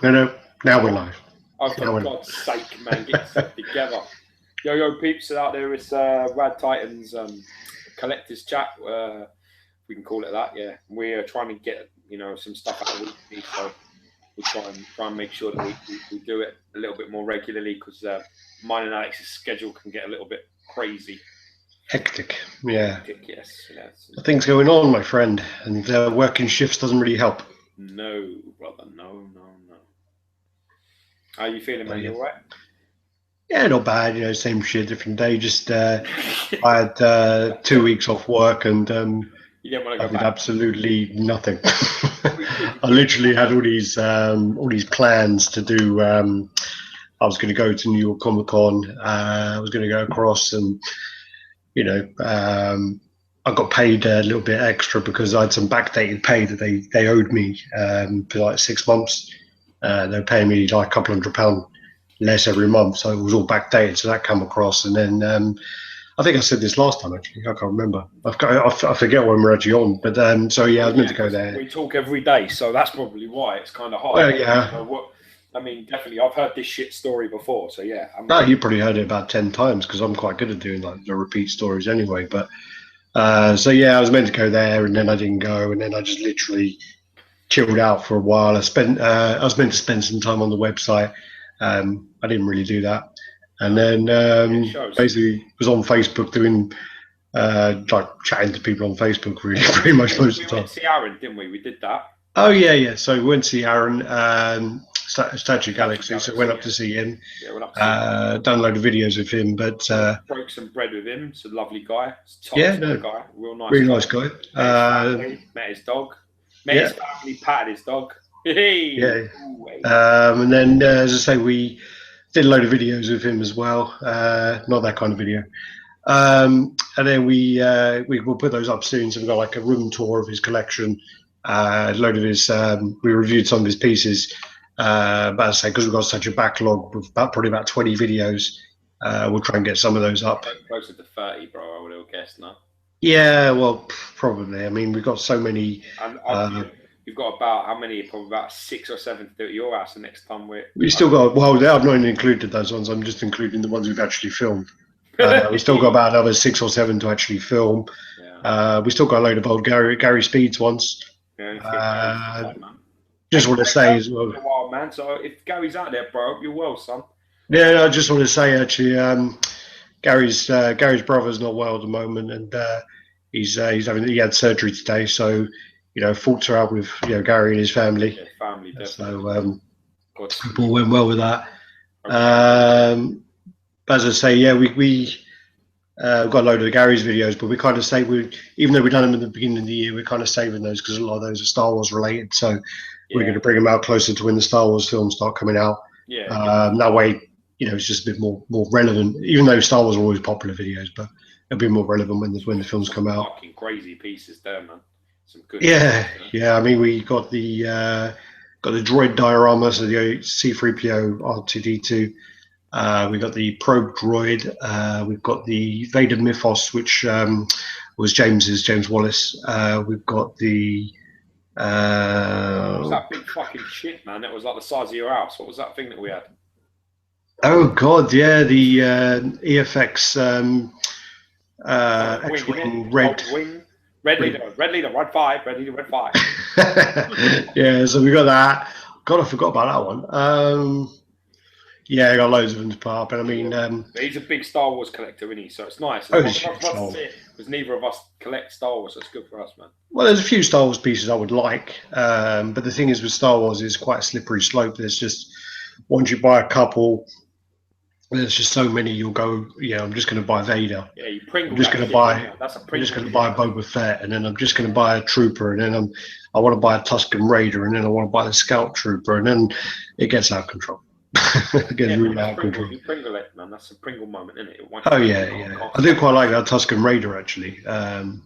No. Now we're live. Oh, for God's sake, man, get yourself together. Yo, peeps out there, it's RaddTitan's collectors chat. We can call it that, yeah. We're trying to get, some stuff out weekly, so we'll try and make sure that we do it a little bit more regularly, because mine and Alex's schedule can get a little bit crazy. Hectic, yeah. Hectic, yes. Things going on, my friend, and working shifts doesn't really help. No, brother, no. How are you feeling, man? You all right? Yeah, not bad. Same shit, different day. Just I had 2 weeks off work, and you didn't want to I go did back? Absolutely nothing. I literally had all these plans to do. I was going to go to New York Comic Con. I was going to go across, and I got paid a little bit extra because I had some backdated pay that they owed me for like 6 months. They were paying me like a couple £100 less every month, so it was all backdated. So that came across, and then I think I said this last time. Actually, I can't remember. I forget when we're actually on. But so yeah, I was meant to go there. We talk every day, so that's probably why it's kind of hard. Well, yeah. Definitely, I've heard this shit story before, so yeah. No, you probably heard it about 10 times because I'm quite good at doing like the repeat stories anyway. But so yeah, I was meant to go there, and then I didn't go, and then I just literally chilled out for a while. I was meant to spend some time on the website. I didn't really do that, and then basically was on Facebook doing like chatting to people on Facebook really pretty much most of the time. We went to see Aaron, didn't we? We did that. Oh yeah. So we went to see Aaron, Statue Galaxy. So went up to see him. Yeah, went up to see him. Done a load of videos with him, but broke some bread with him. He's a lovely guy. Guy. Real nice. Really nice guy. Met his dog. His family, patted his dog. Yeah. And then, as I say, we did a load of videos with him as well. Not that kind of video. And then we will put those up soon. So we've got like a room tour of his collection. A load of his. We reviewed some of his pieces. But as I say, because we've got such a backlog of probably about 20 videos, we'll try and get some of those up. Closer to 30, bro. I would have guessed now. Yeah, well, probably. I mean, we've got so many. You've got about how many? Probably about 6 or 7 to do at your house the next time we've still got. Well, I've not included those ones. I'm just including the ones we've actually filmed. We've still got about another 6 or 7 to actually film. Yeah. We still got a load of old Gary Speed's ones. Yeah, just want to say as well. Wild man. So if Gary's out there, bro, you're well, son. Yeah, I just want to say actually, Gary's brother's not well at the moment, and he had surgery today, so thoughts are out with Gary and his family. Yeah, family, definitely. So hope all went well with that. Okay. As I say, yeah, we got a load of Gary's videos, but we kind of say even though we've done them at the beginning of the year, we're kind of saving those because a lot of those are Star Wars related. So we're going to bring them out closer to when the Star Wars films start coming out. Yeah. That way, it's just a bit more relevant. Even though Star Wars are always popular videos, but it'll be more relevant when the films come out. Fucking crazy pieces there, man. Some good. Yeah. I mean, we got the droid diorama, so the C-3PO R2D2. We got the probe droid. We've got the Vader Mythos, which was James Wallace. We've got the. What was that big fucking shit, man? That was like the size of your house. What was that thing that we had? Oh God, yeah, the EFX X-Wing Red. Red Leader, Red 5. Yeah, so we got that. God, I forgot about that one. Yeah, I got loads of them to put up, and I mean, he's a big Star Wars collector, isn't he? So it's nice. Because neither of us collect Star Wars, so it's good for us, man. Well, there's a few Star Wars pieces I would like, but the thing is with Star Wars, it's quite a slippery slope. There's just once you buy a couple, there's just so many. You'll go, I'm just going to buy Vader. Yeah, you Pringle. I'm just going to buy. I'm just going to buy Boba Fett, and then I'm just going to buy a Trooper, and then I want to buy a Tusken Raider, and then I want to buy the Scout Trooper, and then it gets out of control. It gets really out of control. You Pringle it, man. That's a Pringle moment, isn't it? Oh yeah. I do quite like that Tusken Raider actually, and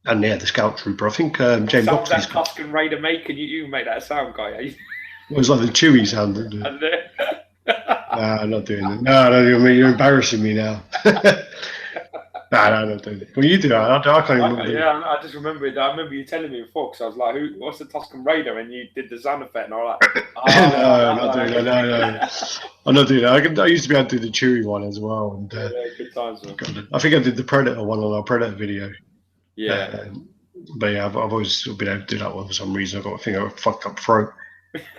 the Scout Trooper. I think James Oxley's got Tusken Raider making you make that sound, guy. It was like the Chewie sound, didn't it? No, I'm not doing that. No, you're embarrassing me now. Nah, no, no, don't. Well, you do that. I can't remember. Yeah, I just remember it. I remember you telling me before because I was like, what's the Tuscan Raider? And you did the sound effect, and I was like, oh, no, I'm not doing that. No. I'm not doing that. I used to be able to do the Chewy one as well. And, good times, man. I think I did the Predator one on our Predator video. Yeah. But yeah, I've always been able to do that one for some reason. I think I got a fucked up throat.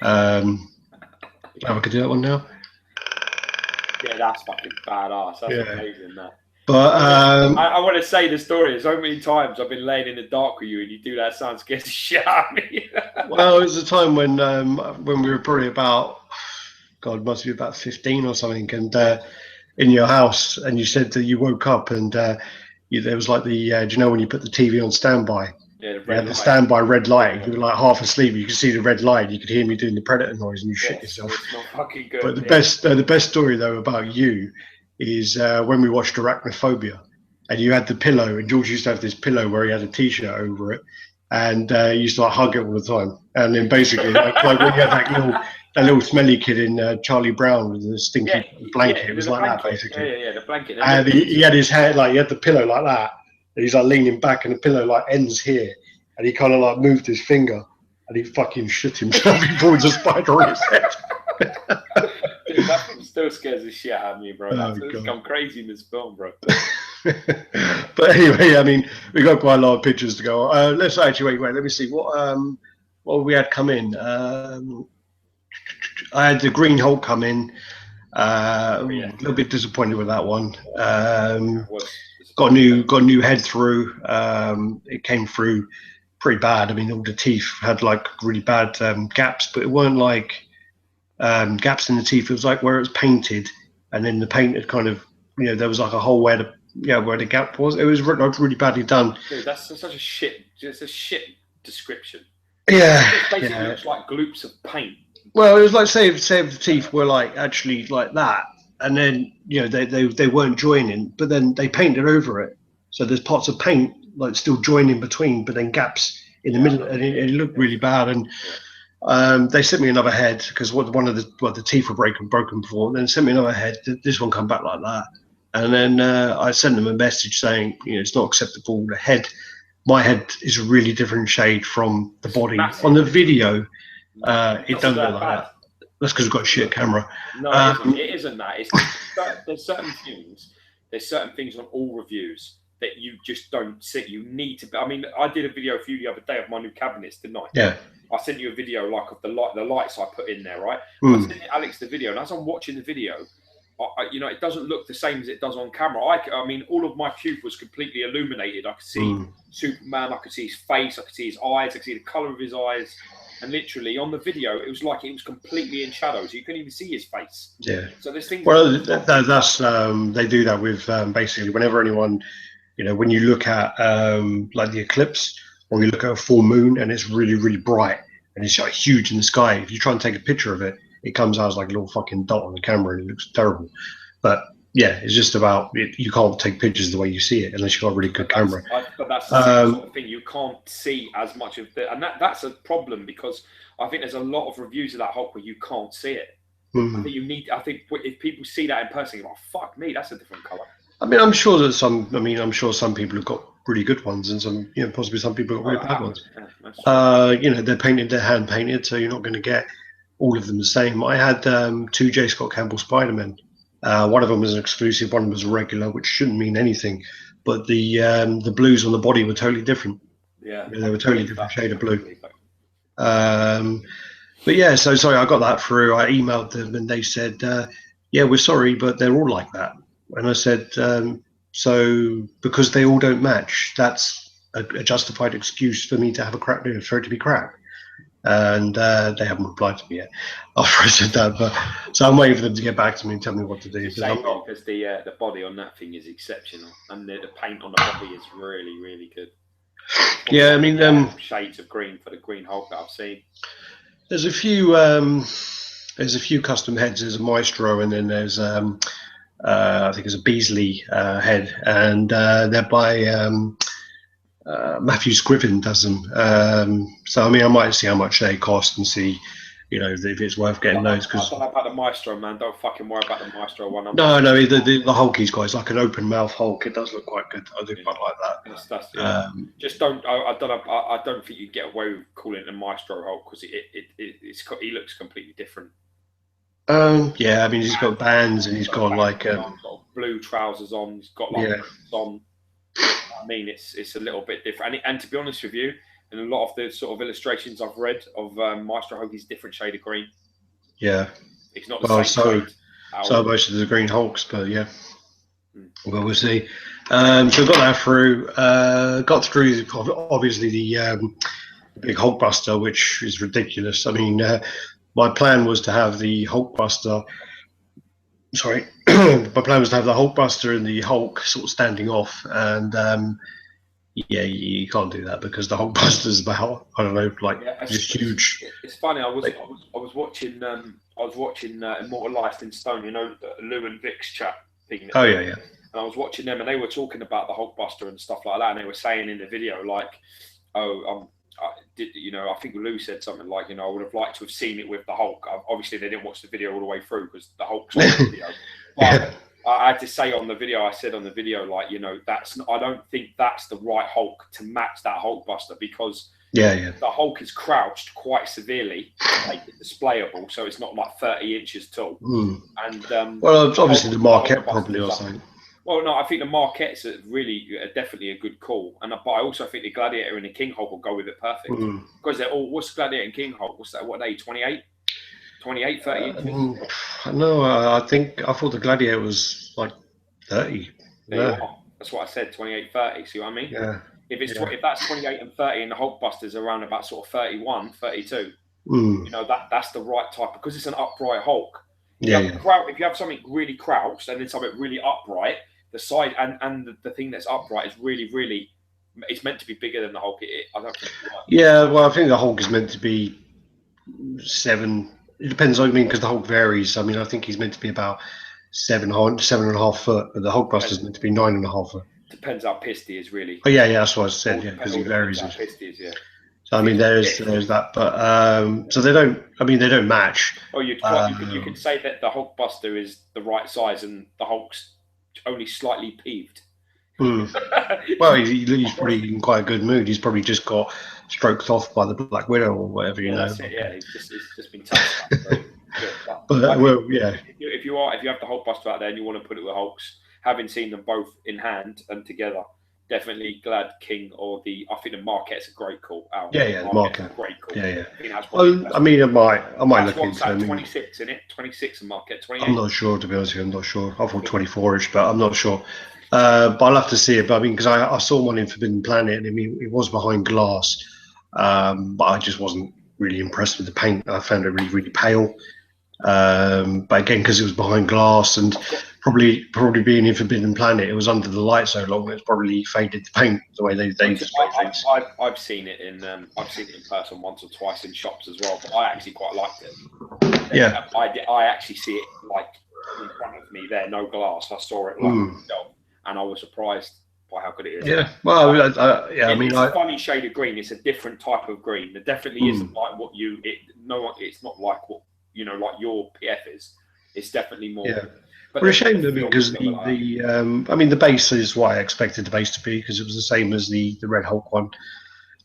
I could do that one now. Yeah, that's fucking badass. That's amazing, that. But I want to say the story. So many times I've been laying in the dark with you, and you do that sound scares the shit out of me. Well, it was a time when we were probably about, God, must be about 15 or something, and in your house, and you said that you woke up and there was like the, do you know when you put the TV on standby? Yeah, the standby red light. You were like half asleep. You could see the red light. You could hear me doing the Predator noise, and you shit yourself. It's not fucking good. But the best story though about you is when we watched Arachnophobia, and you had the pillow, and George used to have this pillow where he had a T-shirt over it, and he used to like hug it all the time. And then basically, like when you had that little smelly kid in Charlie Brown with the stinky blanket, it was like that basically. Yeah, the blanket. And he had his hair like he had the pillow like that. And he's like leaning back, and the pillow like ends here, and he kind of like moved his finger, and he fucking shit himself. He pulled a spider on his head. Dude, that film still scares the shit out of me, bro. That's gone crazy in this film, bro. But anyway, I mean, we got quite a lot of pictures to go. Let's actually wait. Let me see what we had come in. I had the Green Hulk come in. A little bit disappointed with that one. Got a new head through. It came through pretty bad. I mean, all the teeth had like really bad gaps, but it weren't like gaps in the teeth. It was like where it was painted, and then the paint had kind of, there was like a hole where the gap was. It was really badly done. Dude, that's such a shit. It's a shit description. Yeah, it basically looks like gloops of paint. Well, it was like say if the teeth were like actually like that. And then they weren't joining, but then they painted over it. So there's parts of paint like still joined in between, but then gaps in the middle, and it looked really bad. And they sent me another head because one of the teeth were broken before. Then sent me another head. This one come back like that, and then I sent them a message saying it's not acceptable. My head is a really different shade from the body on the video. It doesn't look like that. That's because we've got a shit camera. No, it isn't that. There's certain things on all reviews that you just don't see. You need to. I mean, I did a video for you the other day of my new cabinets, didn't I? Yeah. I sent you a video like of the lights I put in there, right? I sent Alex the video, and as I'm watching the video, it doesn't look the same as it does on camera. I mean, all of my cube was completely illuminated. I could see Superman. I could see his face. I could see his eyes. I could see the color of his eyes. And literally on the video, it was like it was completely in shadows. You couldn't even see his face. Yeah. So there's things. Well, that's they do that with basically whenever anyone, when you look at like the eclipse, or you look at a full moon and it's really really bright and it's like huge in the sky. If you try and take a picture of it, it comes out as like a little fucking dot on the camera and it looks terrible. But yeah, it's just about you can't take pictures the way you see it unless you've got a really good camera. But that's the sort of thing, you can't see as much of it, and that's a problem because I think there's a lot of reviews of that Hulk where you can't see it. I think if people see that in person, you're like, fuck me, that's a different color. I mean, I'm sure some people have got really good ones, and some, possibly some people have got really bad ones. They're hand painted, so you're not going to get all of them the same. I had 2 J. Scott Campbell Spider-Men. One of them was an exclusive, one was a regular, which shouldn't mean anything. But the blues on the body were totally different. Yeah, they were totally different shade of blue. But yeah, so sorry, I got that through. I emailed them and they said, yeah, we're sorry, but they're all like that. And I said, so because they all don't match, that's a justified excuse for me to have a crap, for it to be crap. And they haven't replied to me yet after I said that. But so I'm waiting for them to get back to me and tell me what to do. Because the body on that thing is exceptional, and the paint on the body is really, really good. Yeah, I mean, shades of green for the Green Hulk that I've seen. There's a few custom heads. There's a Maestro, and then there's I think there's a Beasley head, and they're by Matthew Scriven does them. So I mean, I might see how much they cost and see you know, if it's worth getting those. I Because don't know about the Maestro, man. Don't fucking worry about the Maestro one. no, the Hulk he's got is like an open mouth Hulk. It does look quite good. I do quite like that. That's just don't. I don't know. I don't think you get away with calling it a Maestro Hulk because he looks completely different. Yeah, I mean he's got bands and he's got like he's got blue trousers on. He's got like on. I mean, it's a little bit different. And to be honest with you, in a lot of the sort of illustrations I've read of Maestro Hulk, he's a different shade of green. Yeah, it's not the same shade. So most of the Green Hulks, but yeah. Well, we'll see. So we got that through. Got through obviously the big Hulkbuster, which is ridiculous. I mean, my plan was to have the Hulkbuster. Sorry, my plan was to have the Hulkbuster and the Hulk sort of standing off, and yeah, you can't do that because the Hulkbuster's about, I don't know, like just huge. It's funny. I was watching Immortalized in Stone. You know, the Lou and Vic's chat thing. Oh yeah. And I was watching them, and they were talking about the Hulkbuster and stuff like that. And they were saying in the video, like, I think Lou said something like, I would have liked to have seen it with the Hulk. Obviously, they didn't watch the video all the way through because the Hulk's on the video. But I had to say on the video, I said on the video, like, I don't think that's the right Hulk to match that Hulkbuster because the Hulk is crouched quite severely to make it displayable, so it's not like 30 inches tall. And well, it's obviously the Marquette probably or something. Well, no, I think the Marquette's definitely a good call, but I also think the Gladiator and the King Hulk will go with it perfect because they're all. What's Gladiator and King Hulk? What's that? What are they? 28, 30 inches? No, I thought the Gladiator was like 30. That's what I said. 28, 30. See what I mean? Yeah. If that's 28 and 30, and the Hulkbuster's around about sort of 31, 32, that's the right type because it's an upright Hulk. If you have something really crouched and then something really upright, the side and the thing that's upright is really it's meant to be bigger than the Hulk. I don't think it works. Yeah, well, I think the Hulk is meant to be 7. It depends. I mean, because the Hulk varies. I mean, I think he's meant to be about 7.5 foot, but the Hulkbuster's meant to be 9.5 foot. Depends how pissed he is, really. Oh yeah, that's what I said. Yeah, because he varies. How pissed he is, yeah. So I mean, there's that, but so they don't match. Oh, you could say that the Hulkbuster is the right size and the Hulk's only slightly peeved. Well, he's probably in quite a good mood. He's probably just got stroked off by the Black Widow or whatever, you know. That's it, yeah, it's just been touched up. If you have the Hulkbuster out there and you want to put it with Hulks, having seen them both in hand and together, definitely Glad King or I think the Marquette's a great call. The Marquette. Great call. Yeah. I mean, I might look into it. 26 in it, 26 and Marquette 28. I'm not sure, to be honest with you. I'm not sure. I thought 24ish, but I'm not sure. But I'll have to see it. But I mean, because I saw one in Forbidden Planet, and I mean, it was behind glass, but I just wasn't really impressed with the paint. I found it really pale. But again, because it was behind glass and probably being in Forbidden Planet, it was under the light so long it's probably faded the paint the way they display things. I've seen it in person once or twice in shops as well, but I actually quite liked it. Yeah, I actually see it like in front of me there, no glass. I saw it like myself, and I was surprised by how good it is. Yeah, well, it's a funny shade of green. It's a different type of green. It definitely isn't like what it's not like what like your PF is. It's definitely more. Yeah. But we're ashamed of it because the base is what I expected the base to be because it was the same as the Red Hulk one.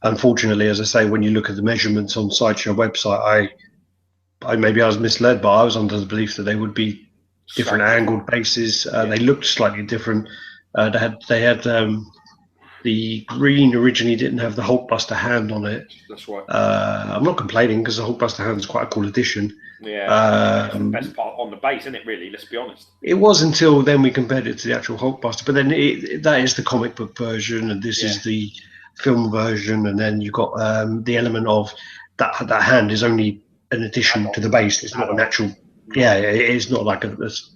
Unfortunately, as I say, when you look at the measurements on Sideshow website, I maybe I was misled, but I was under the belief that they would be different angled bases. They looked slightly different. They had the green originally didn't have the Hulkbuster hand on it. That's right. I'm not complaining because the Hulkbuster hand is quite a cool addition. Yeah, the best part on the base, isn't it? Really, let's be honest. It was until then we compared it to the actual Hulkbuster, but then that is the comic book version, and this is the film version, and then you've got the element of that hand is only an addition to the base. It's not an actual. Yeah, it is not like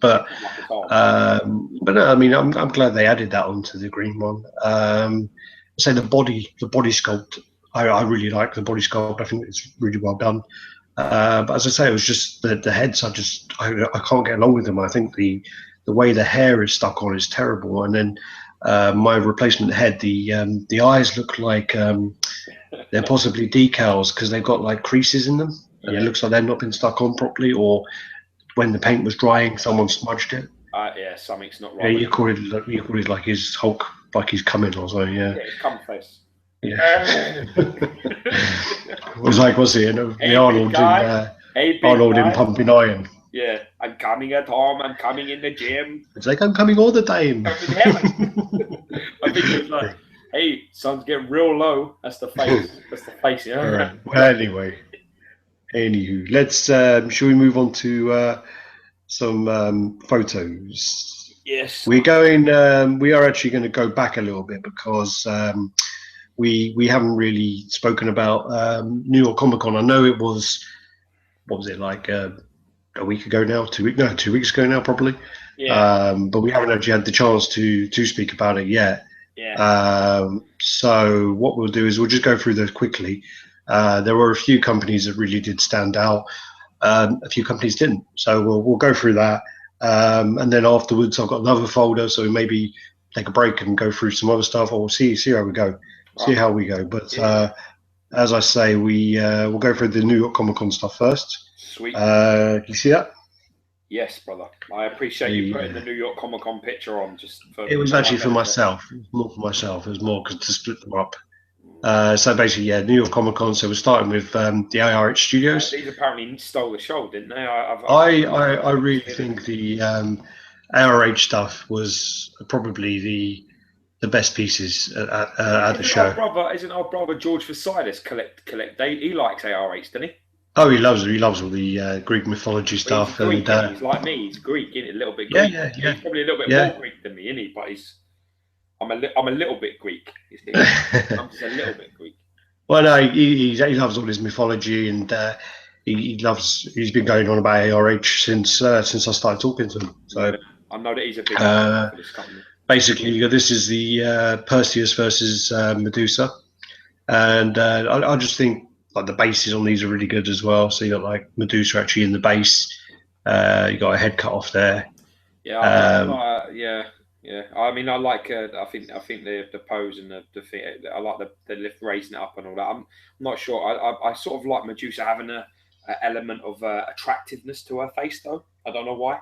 but no, I mean, I'm glad they added that onto the green one. So the body sculpt, I really like the body sculpt. I think it's really well done. But as I say, it was just the heads. I can't get along with them. I think the way the hair is stuck on is terrible. And then my replacement head, the eyes look like they're possibly decals because they've got like creases in them. and it looks like they've not been stuck on properly, or when the paint was drying, someone smudged it. Yeah, something's not right. Yeah, you call it like his Hulk, like he's coming or something. Yeah. Yeah, his cum face. Yeah. It was like, what's it? The Arnold in Pumping Iron. Yeah, I'm coming at home. I'm coming in the gym. It's like I'm coming all the time. I think it's like, hey, sun's getting real low. That's the face. That's the face. Yeah. All right. Well, anywho, let's. Shall we move on to some photos? Yes. We're going. We are actually going to go back a little bit because we haven't really spoken about New York Comic Con. I know it was. What was it like? A week ago now, 2 weeks ago now, probably. Yeah. But we haven't actually had the chance to speak about it yet. Yeah. So what we'll do is we'll just go through those quickly. There were a few companies that really did stand out. A few companies didn't. So we'll go through that. And then afterwards, I've got another folder. So maybe take a break and go through some other stuff, or we'll see how we go. See how we go. But as I say, we'll go through the New York Comic Con stuff first. Sweet. Can you see that? Yes, brother. I appreciate you putting the New York Comic Con picture on. It was actually for myself. It was more for myself. It was more to split them up. So basically, yeah, New York Comic Con. So we're starting with the ARH Studios. These apparently stole the show, didn't they? I really think the ARH stuff was probably the best pieces at the show. Isn't our brother George Versidis collect? He likes ARH, doesn't he? Oh, he loves all the Greek mythology stuff. He's Greek, and he's like me. He's Greek, isn't he? A little bit Greek. Yeah. He's probably a little bit more Greek than me, isn't he? But I'm a little bit Greek. I'm just a little bit Greek. Well, no, he loves all his mythology, and he's been going on about ARH since I started talking to him. So I know that he's a big fan for this company. Basically, this is the Perseus versus Medusa, and I just think like the bases on these are really good as well. So you got like Medusa actually in the base. You got a head cut off there. Yeah, yeah. I mean, I like. I think the pose and the thing. I like the lift, raising it up and all that. I'm not sure. I sort of like Medusa having a element of attractiveness to her face, though. I don't know why.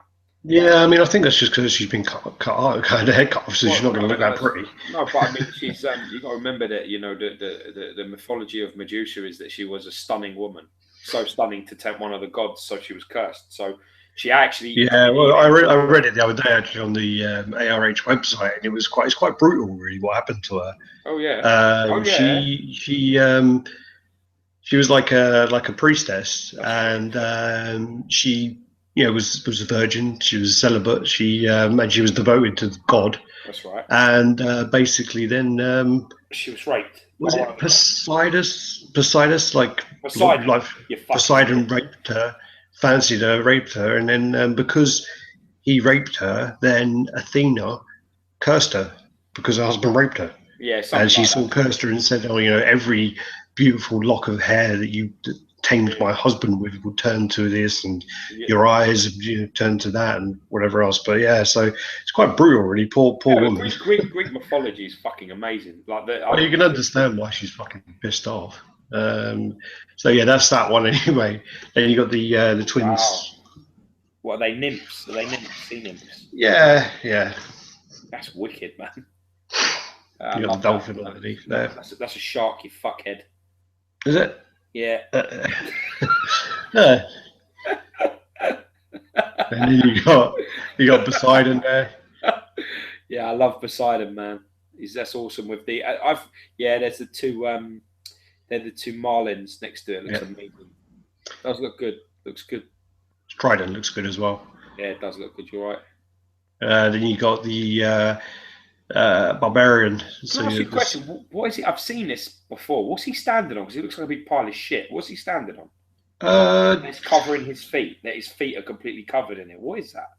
Yeah, I mean, I think that's just because she's been cut out, kind of head cut off, so she's not going to look that pretty. No, but I mean, she's you got to remember that the mythology of Medusa is that she was a stunning woman, so stunning to tempt one of the gods, so she was cursed. So she actually. Yeah, well, I read it the other day actually on the ARH website, and it's quite brutal, really, what happened to her. Oh yeah. She was like a priestess, and she. Was a virgin. She was a celibate. She was devoted to God. That's right. And basically, then she was raped. Was it Poseidon? Like Poseidon raped her, fancied her, raped her, and then because he raped her, then Athena cursed her because her husband raped her. Yeah, and she sort of cursed her and said, "Oh, every beautiful lock of hair that you tamed my husband with will turn to this, and your eyes turn to that, and whatever else." But yeah, so it's quite brutal, really. Poor woman. Greek mythology is fucking amazing. Like you can understand why she's fucking pissed off. So yeah, that's that one anyway. Then you got the twins. Wow. What are they, nymphs? Are they nymphs? Sea nymphs? Yeah. That's wicked, man. You got the dolphin underneath there. That's a shark, you fuckhead. Is it? Yeah. And then you got Poseidon there. Yeah, I love Poseidon, man. That's awesome. With there's the two they're the two marlins next to it. It looks amazing. Does look good. Looks good. Trident looks good as well. Yeah, it does look good. You're right. Then you got the barbarian. Can I ask you a question? What is it? I've seen this before. What's he standing on? Because he looks like a big pile of shit. What's he standing on? It's covering his feet. That his feet are completely covered in it. What is that?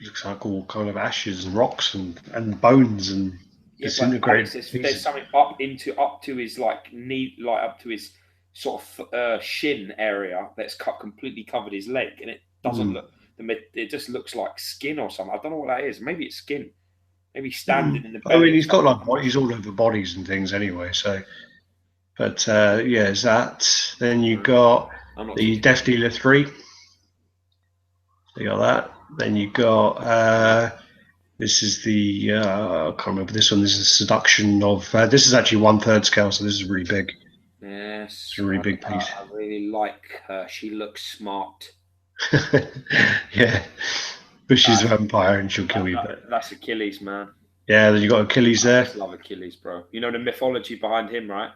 Looks like all kind of ashes and rocks and bones and disintegrated. There's something up to his like knee, like up to his sort of shin area that's completely covered his leg, and it doesn't look. It just looks like skin or something. I don't know what that is. Maybe it's skin. Maybe standing in the. I mean, he's got like bodies all over bodies and things anyway. So, but it's that. Then you got The Death Dealer 3. You got that. Then you got this is the I can't remember this one. This is the Seduction of. This is actually 1/3 scale, so this is really big. Yes, it's a really big piece. I really like her. She looks smart. Yeah, but she's a vampire and she'll kill you. But that's Achilles, man. Yeah, then you got Achilles there. I just love Achilles, bro. You know the mythology behind him, right?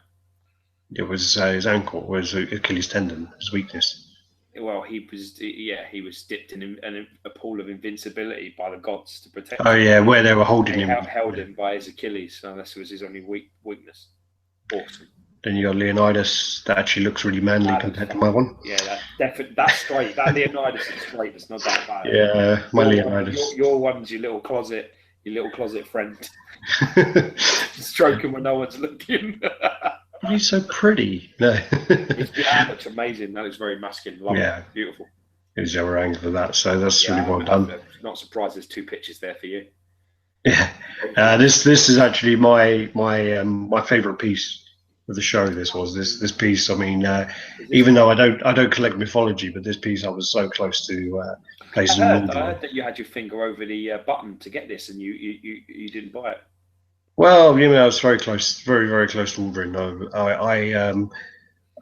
It was his ankle, was Achilles tendon, his weakness. Well, he was dipped in a pool of invincibility by the gods to protect. Oh yeah, where they were holding him. Held him by his Achilles, so that was his only weakness. Awesome. Then you got Leonidas. That actually looks really manly compared to my one. Yeah, that's straight. That Leonidas is straight. It's not that bad. Yeah, my Leonidas. Your one's your little closet friend. Stroking when no one's looking. He's so pretty. No. That looks amazing. That looks very masculine. Lovely. Yeah, beautiful. There's your angle for that, so that's really well done. I'm not surprised there's 2 pictures there for you. Yeah, this is actually my favourite piece of the show. This piece. I mean, even though I don't collect mythology, but this piece I was so close to placing. I heard that you had your finger over the button to get this, and you didn't buy it. Well, I was very close, very close to ordering.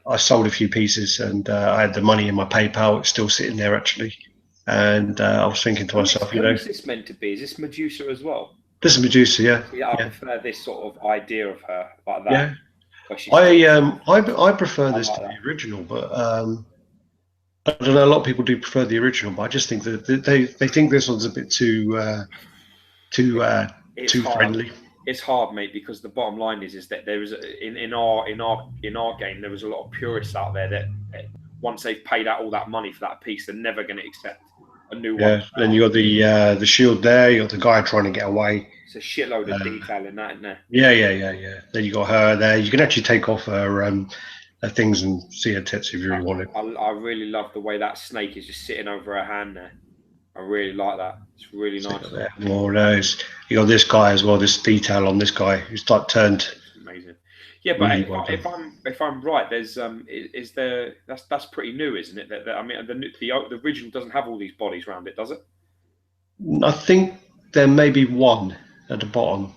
I sold a few pieces, and I had the money in my PayPal. It's still sitting there actually, and I was thinking to myself, what is this meant to be? Is this Medusa as well? This is Medusa, yeah. Yeah, I prefer this sort of idea of her like that. Yeah. I prefer this to the original, but I don't know. A lot of people do prefer the original, but I just think that they think this one's a bit too friendly. It's hard, mate, because the bottom line is that there is in our game there was a lot of purists out there that once they've paid out all that money for that piece, they're never going to accept a new one. Yeah, then you got the shield there. You got the guy trying to get away. It's a shitload of detail in that, isn't there? Yeah. Then you got her there. You can actually take off her things and see her tits if you really want it. I really love the way that snake is just sitting over her hand there. I really like that. It's really nice. More knows. You got this guy as well. This detail on this guy who's like turned. Amazing. Yeah, but really if I'm right, there's that's pretty new, isn't it? I mean, the original doesn't have all these bodies around it, does it? I think there may be one at the bottom,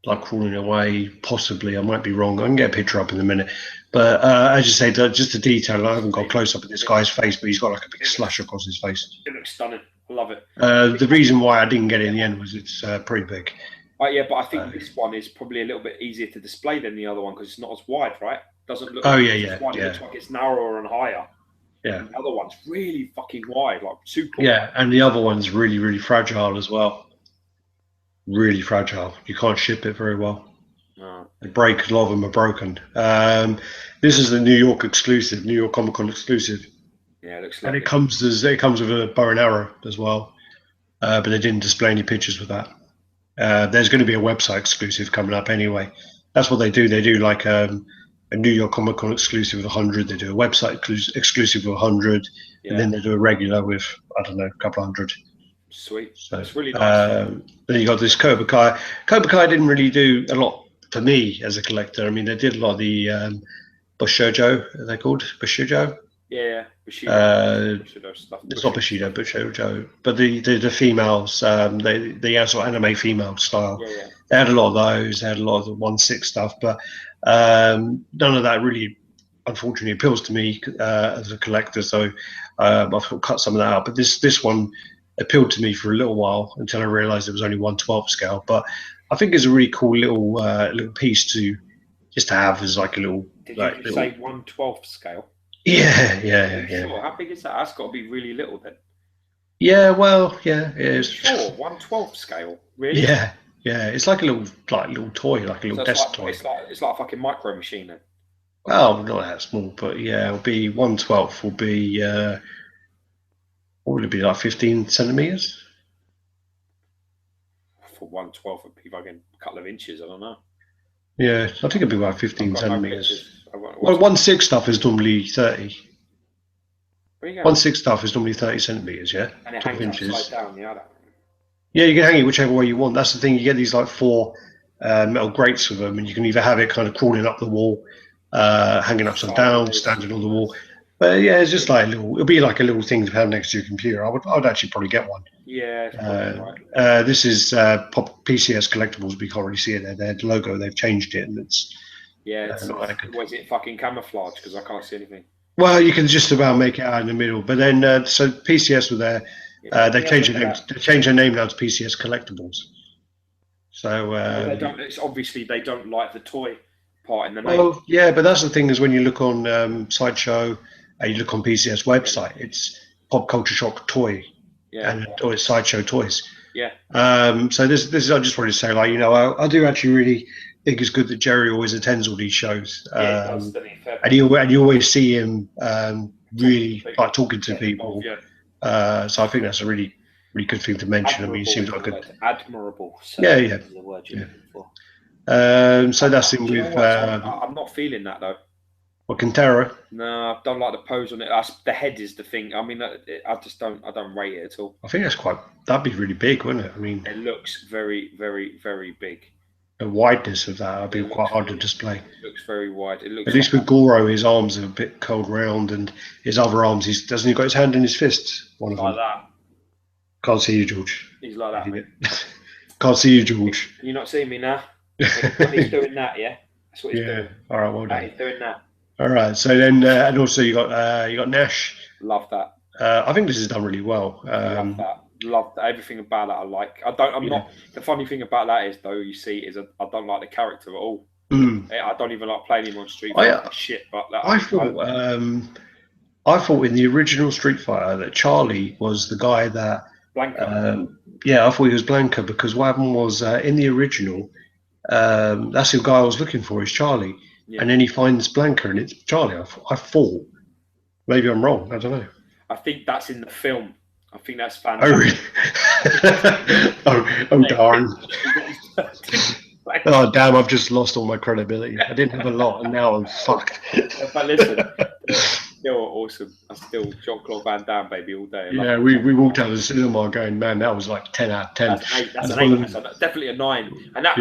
like crawling away. Possibly, I might be wrong. I can get a picture up in a minute. But as you say, just the detail. I haven't got close up at this guy's face, but he's got like a big slash across his face. It looks stunning. I love it. The reason why I didn't get it in the end was it's pretty big. Yeah, but I think this one is probably a little bit easier to display than the other one because it's not as wide, right? Doesn't look. Oh like yeah. It looks like it's narrower and higher. Yeah. And the other one's really fucking wide, like super. Yeah, and the other one's really fragile as well. Really fragile. You can't ship it very well. No. They break. A lot of them are broken. This is the New York exclusive, New York Comic Con exclusive. Yeah, it looks. And it comes with a bow and arrow as well, but they didn't display any pictures with that. There's going to be a website exclusive coming up anyway. That's what they do. They do like a New York Comic Con exclusive with 100. They do a website exclusive with 100, and then they do a regular with a couple hundred. Sweet. So it's really nice. Then you got this Cobra Kai. Cobra Kai didn't really do a lot for me as a collector. I mean, they did a lot of the Bushido. Are they called Bushido? Yeah, Bushido stuff. It's not Bushido, Bushido. But the females, the sort of anime female style. Yeah. They had a lot of those. They had a lot of the 1/6 stuff, but none of that really, unfortunately, appeals to me as a collector. So I've cut some of that out. But this one appealed to me for a little while until I realised it was only 1/12 scale. But I think it's a really cool little piece to just to have as like a little. Did you say 1/12 scale? Yeah. Sure. How big is that? That's got to be really little then. Yeah, well, yeah, it is. Sure, 1/12 scale, really? Yeah. It's like a little toy, like a little desk toy. It's like a fucking micro machine then. Well, not that small, but yeah, it'll be 1/12. Will be what would it be, like 15 centimeters? For 1/12 would be fucking a couple of inches. I don't know. Yeah, I think it'd be about 15 centimeters. Well, 1/6 stuff is normally 30. 1/6 stuff is normally 30 centimeters, yeah? And it hangs upside down, yeah? Yeah, you can hang it whichever way you want. That's the thing. You get these like 4 metal grates with them, and you can either have it kind of crawling up the wall, hanging upside down, standing on the wall. But yeah, it's just like it'll be like a little thing to have next to your computer. I'd actually probably get one. Yeah, it's probably right. This is PCS Collectibles. We can't really see it there. Their logo, they've changed it, and it's was it fucking camouflage? Because I can't see anything. Well, you can just about make it out in the middle. But then, so PCS were there. They've changed their name. They changed their name now to PCS Collectibles. So it's obviously they don't like the toy part in the name. Well, yeah, but that's the thing is when you look on Sideshow, you look on PCS website, it's Pop Culture Shock toy, or it's Sideshow toys. Yeah. So this is I just wanted to say, like, I do actually really think it's good that Jerry always attends all these shows. And you always see him really like talking to people. So I think that's a really good thing to mention. Admirable, I mean, he seems like a good. Admirable. So yeah. Is the word you're looking for. So that's him with. I'm not feeling that though. What, Quintero? No, I don't like the pose on it. The head is the thing. I mean, I just don't. I don't rate it at all. I think that'd be really big, wouldn't it? I mean, it looks very, very, very big. The wideness of that would be quite hard to display. It looks very wide. It looks. At least with Goro, his arms are a bit cold round, and his other arms, doesn't he got his hand in his fist? One of them. Like that. Can't see you, George. He's like that. Mate. Can't see you, George. You're not seeing me now. He's doing that, yeah. That's what he's doing. All right, well done. He's doing that. All right. So then, and also you got Nash. Love that. I think this is done really well. Love that. Love that. Everything about that I like. I'm not. The funny thing about that is though, you see, is I don't like the character at all. I don't even like playing him on Street Fighter. Shit, but I thought in the original Street Fighter that Charlie was the guy that. Blanca. I thought he was Blanca because what happened was in the original, that's the guy I was looking for is Charlie, and then he finds Blanca and it's Charlie. I thought, maybe I'm wrong. I don't know. I think that's in the film. I think that's fantastic. Oh, really? oh darn. Oh damn! I've just lost all my credibility. I didn't have a lot, and now I'm fucked. But listen, still awesome. I'm still Jean-Claude Van Damme, baby, all day. Yeah, we walked out of the cinema going, man, that was like 10 out of 10. That's an 8. That's definitely a 9. And that's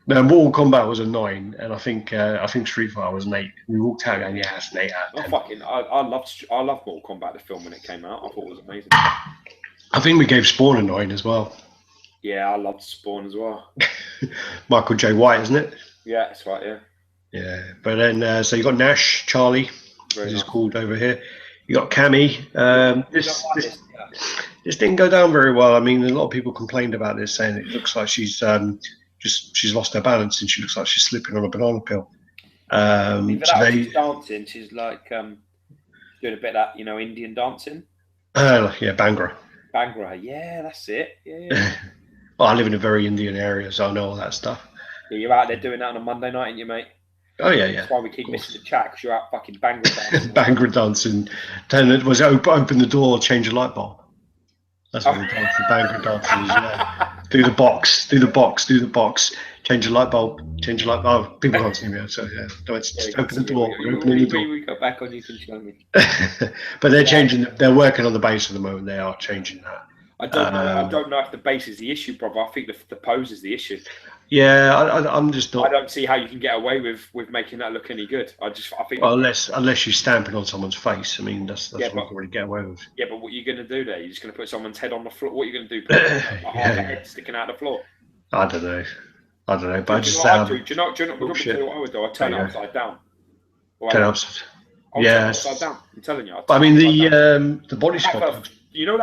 No, Mortal Kombat was a 9, and I think Street Fighter was an 8. We walked out going, yeah, that's an 8 out of 10. I loved Mortal Kombat, the film, when it came out. I thought it was amazing. I think we gave Spawn a 9 as well. Yeah, I loved Spawn as well. Michael J. White, isn't it? Yeah, that's right, yeah. Yeah, but then, so you got Nash, Charlie, as he's called over here. You got Cammy. This didn't go down very well. I mean, a lot of people complained about this, saying it looks like she's lost her balance and she looks like she's slipping on a banana peel. She's dancing. She's like doing a bit of that, Indian dancing. Yeah, Bhangra. Bhangra, yeah, that's it. Yeah. Well, I live in a very Indian area, so I know all that stuff. Yeah, you're out there doing that on a Monday night, ain't you, mate? Oh yeah. That's why we keep missing the chat, because you're out fucking Bhangra dancing. Bhangra dancing. Was it open the door, change a light bulb? That's what we done for Bhangra dancers. Yeah. Do the box, change a light bulb, People can't see me, so yeah. Just open the door. Opening the door. We got back on, you can show me. But they're changing. They're working on the base at the moment. They are changing that. I don't know if the base is the issue, brother. I think the pose is the issue. Yeah, I'm just not. I don't see how you can get away with making that look any good. I think. Well, unless you're stamping on someone's face. I mean, that's what you can really get away with. Yeah, but what are you going to do there? You're just going to put someone's head on the floor. What are you going to do? Put half the head sticking out of the floor. I don't know. But I just. Do you know what I would do? I turn it upside down. Turn it upside. Yeah. Upside down. I'm telling you. I mean the body sculpt. You know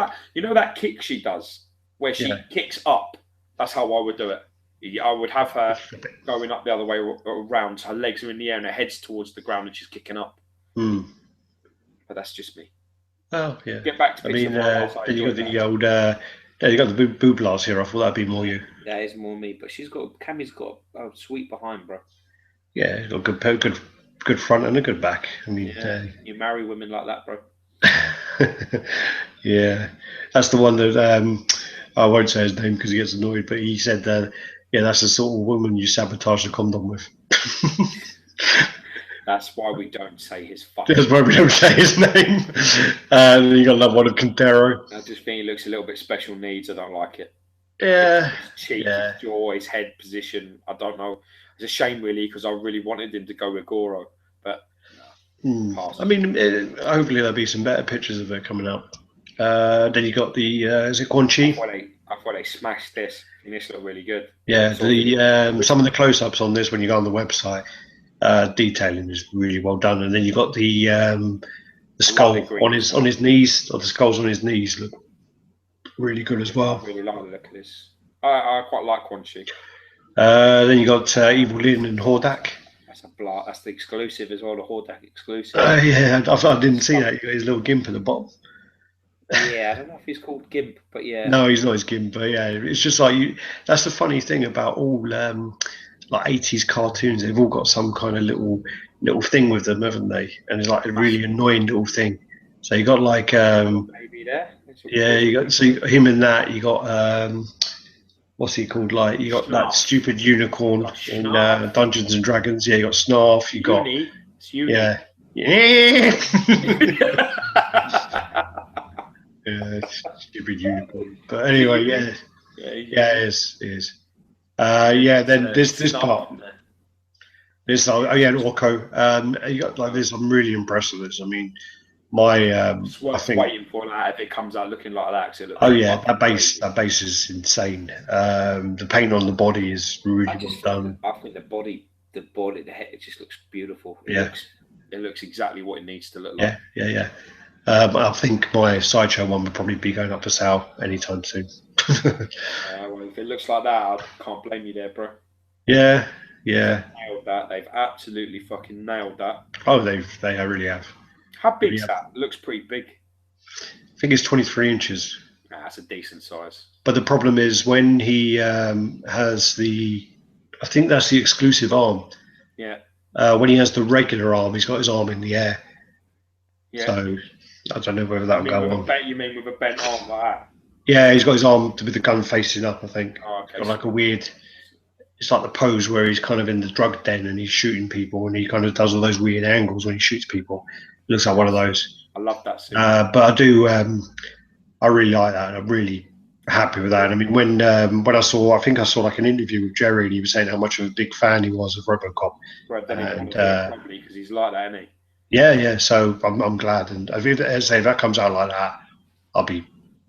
that kick she does where she kicks up. That's how I would do it. I would have her going up the other way around. So her legs are in the air and her head's towards the ground and she's kicking up. But that's just me. Oh yeah. Get back to. I mean, then you got the old. You got the boob blast here. I thought that'd be more you. That is more me, but Cammy's got a sweet behind, bro. Yeah, he's got good front and a good back. I mean, you marry women like that, bro. Yeah, that's the one that I won't say his name because he gets annoyed, but he said that that's the sort of woman you sabotage the condom with. That's why we don't say his fucking. That's why we don't say his name. And you got another one of Quintero. I just think he looks a little bit special needs. I don't like it. Yeah. His cheek, his jaw, his head position. I don't know. It's a shame really because I really wanted him to go with Goro, but. I mean, hopefully there'll be some better pictures of it coming out. Then you got the is it Quan Chi? I thought they smashed this, and this looked really good. Yeah, some of the close-ups on this when you go on the website, detailing is really well done. And then you got the skull on his knees, or the skulls on his knees look really good as well. I really like the look of this. I quite like Quan Chi. Then you got Evil Lyn and Hordak. That's the exclusive as well, the Hordak exclusive. Yeah, I didn't see that. You got his little gimp at the bottom. Yeah, I don't know if he's called Gimp, but yeah. No, he's not his gimp, but yeah, it's just like that's the funny thing about all like 80s cartoons. They've all got some kind of little thing with them, haven't they? And it's like a really annoying little thing. So you got like maybe there. Yeah, you got him in that. You got what's he called? Like you got that stupid unicorn in Dungeons and Dragons. Yeah, you got Snarf. You got yeah. Yeah, stupid unicorn. But anyway, yeah, it is. Yeah, then this part. This Orko. You got like this. I'm really impressed with this. I mean, I think waiting for that if it comes out looking like that. That base is insane. The paint on the body is really well done. I think the body, the head, it just looks beautiful. It looks exactly what it needs to look like. Yeah. But I think my Sideshow one would probably be going up for sale anytime soon. Well, if it looks like that, I can't blame you there, bro. Yeah. Nailed that. They've absolutely fucking nailed that. Oh, they really have. How big is that? It looks pretty big. I think it's 23 inches. That's a decent size. But the problem is when he has I think that's the exclusive arm. Yeah. When he has the regular arm, he's got his arm in the air. Yeah. So I don't know whether that'll go on. You mean with a bent arm like that? Yeah, he's got his arm with the gun facing up, I think. Oh, okay. Got like a weird. It's like the pose where he's kind of in the drug den and he's shooting people, and he kind of does all those weird angles when he shoots people. It looks like one of those. I love that scene. But I do. I really like that, and I'm really happy with that. I mean, when I saw like an interview with Jerry, and he was saying how much of a big fan he was of Robocop. Right, then because he's like that, isn't he? Yeah. So I'm glad, and if that comes out like that, I'll be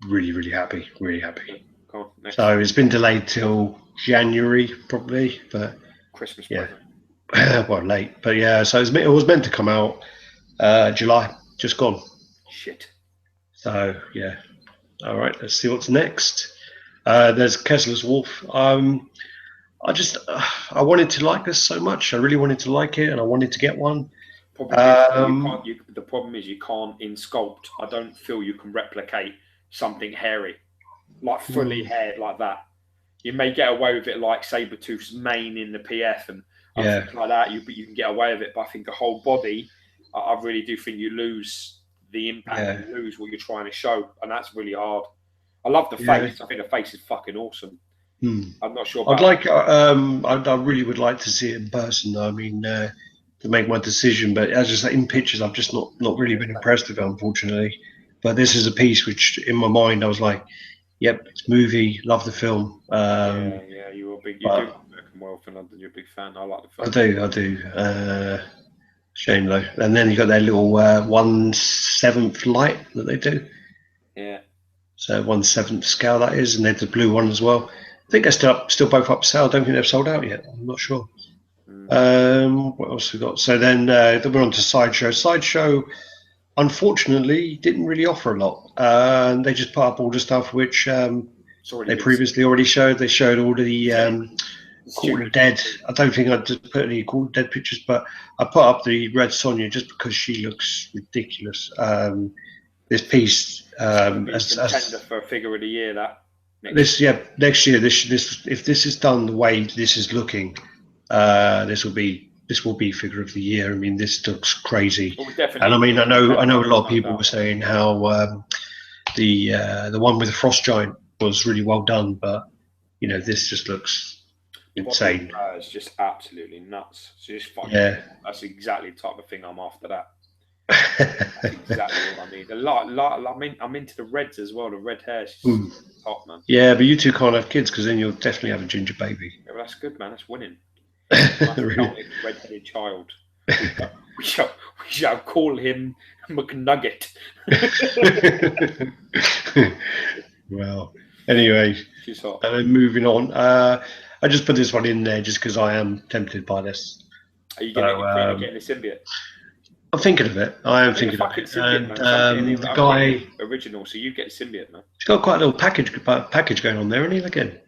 really, really happy. Really happy. Cool. So it's been delayed till January probably, but Christmas. Yeah. Well, late, but yeah. So it was meant to come out July, just gone. Shit. So yeah. All right. Let's see what's next. There's Castlevania Wolf. I wanted to like this so much. I really wanted to like it, and I wanted to get one. The problem is you can't in sculpt. I don't feel you can replicate something hairy, like fully haired like that. You may get away with it like Sabretooth's mane in the PF and things like that. You can get away with it, but I think the whole body, I really do think you lose the impact and lose what you're trying to show, and that's really hard. I love the face. I think the face is fucking awesome. I'm not sure. I really would like to see it in person, though. I mean, to make my decision, but as I say, in pictures, I've just not really been impressed with it, unfortunately. But this is a piece which, in my mind, I was like, "Yep, it's movie. Love the film." You were big. You do Berserk and Wolf in London. You're a big fan. I like the film. I do. Shame though. And then you got their little 1/7 light that they do. Yeah. So 1/7 scale that is, and they have the blue one as well. I think they're still both up for sale. I don't think they've sold out yet. I'm not sure. What else we got? So then we're on to Sideshow. Sideshow, unfortunately, didn't really offer a lot. They just put up all the stuff which they previously already showed. They showed all the Quarter Dead. I don't think I did put any Quarter Dead pictures, but I put up the Red Sonja just because she looks ridiculous. This piece contender for figure of the year. Next year. If this is done the way this is looking, this will be figure of the year. I mean, this looks crazy. And I mean, I know a lot of people were saying how the one with the Frost Giant was really well done, but you know, this just looks insane. It's just absolutely nuts. It's just fucking. That's exactly the type of thing I'm after. That's exactly what I need. I'm into the reds as well. The red hair, top, man. Yeah, but you two can't have kids because then you'll definitely have a ginger baby. Yeah, well, that's good, man. That's winning. Really? Red-headed child. We shall call him McNugget. Well, anyway, She's hot. and then moving on. I just put this one in there just because I am tempted by this. Are you getting the symbiote? I'm thinking of it. I am thinking of it. Symbiote, and the guy original, so you get the symbiote, man. He's got quite a little package going on there, isn't he? Again,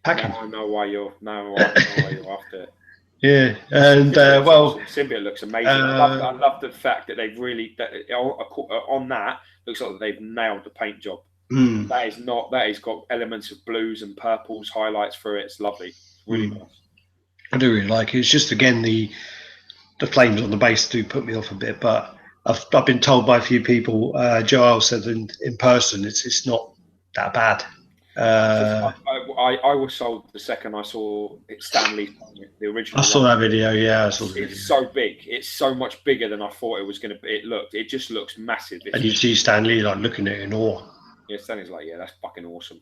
package. Now I know why you're after. Yeah, and symbiote looks amazing. I love the fact that they've really on that looks like they've nailed the paint job. That is got elements of blues and purples, highlights through it. It's lovely. It's really nice. I do really like it. It's just again the flames on the base do put me off a bit, but I've been told by a few people. Joel said in person it's not that bad. I was sold the second I saw Stanley, the original. I saw that video. Yeah, I saw the video. It's so big. It's so much bigger than I thought it was going to be. It just looks massive. And you see Stanley like looking at it in awe. Yeah, Stanley's like, yeah, that's fucking awesome.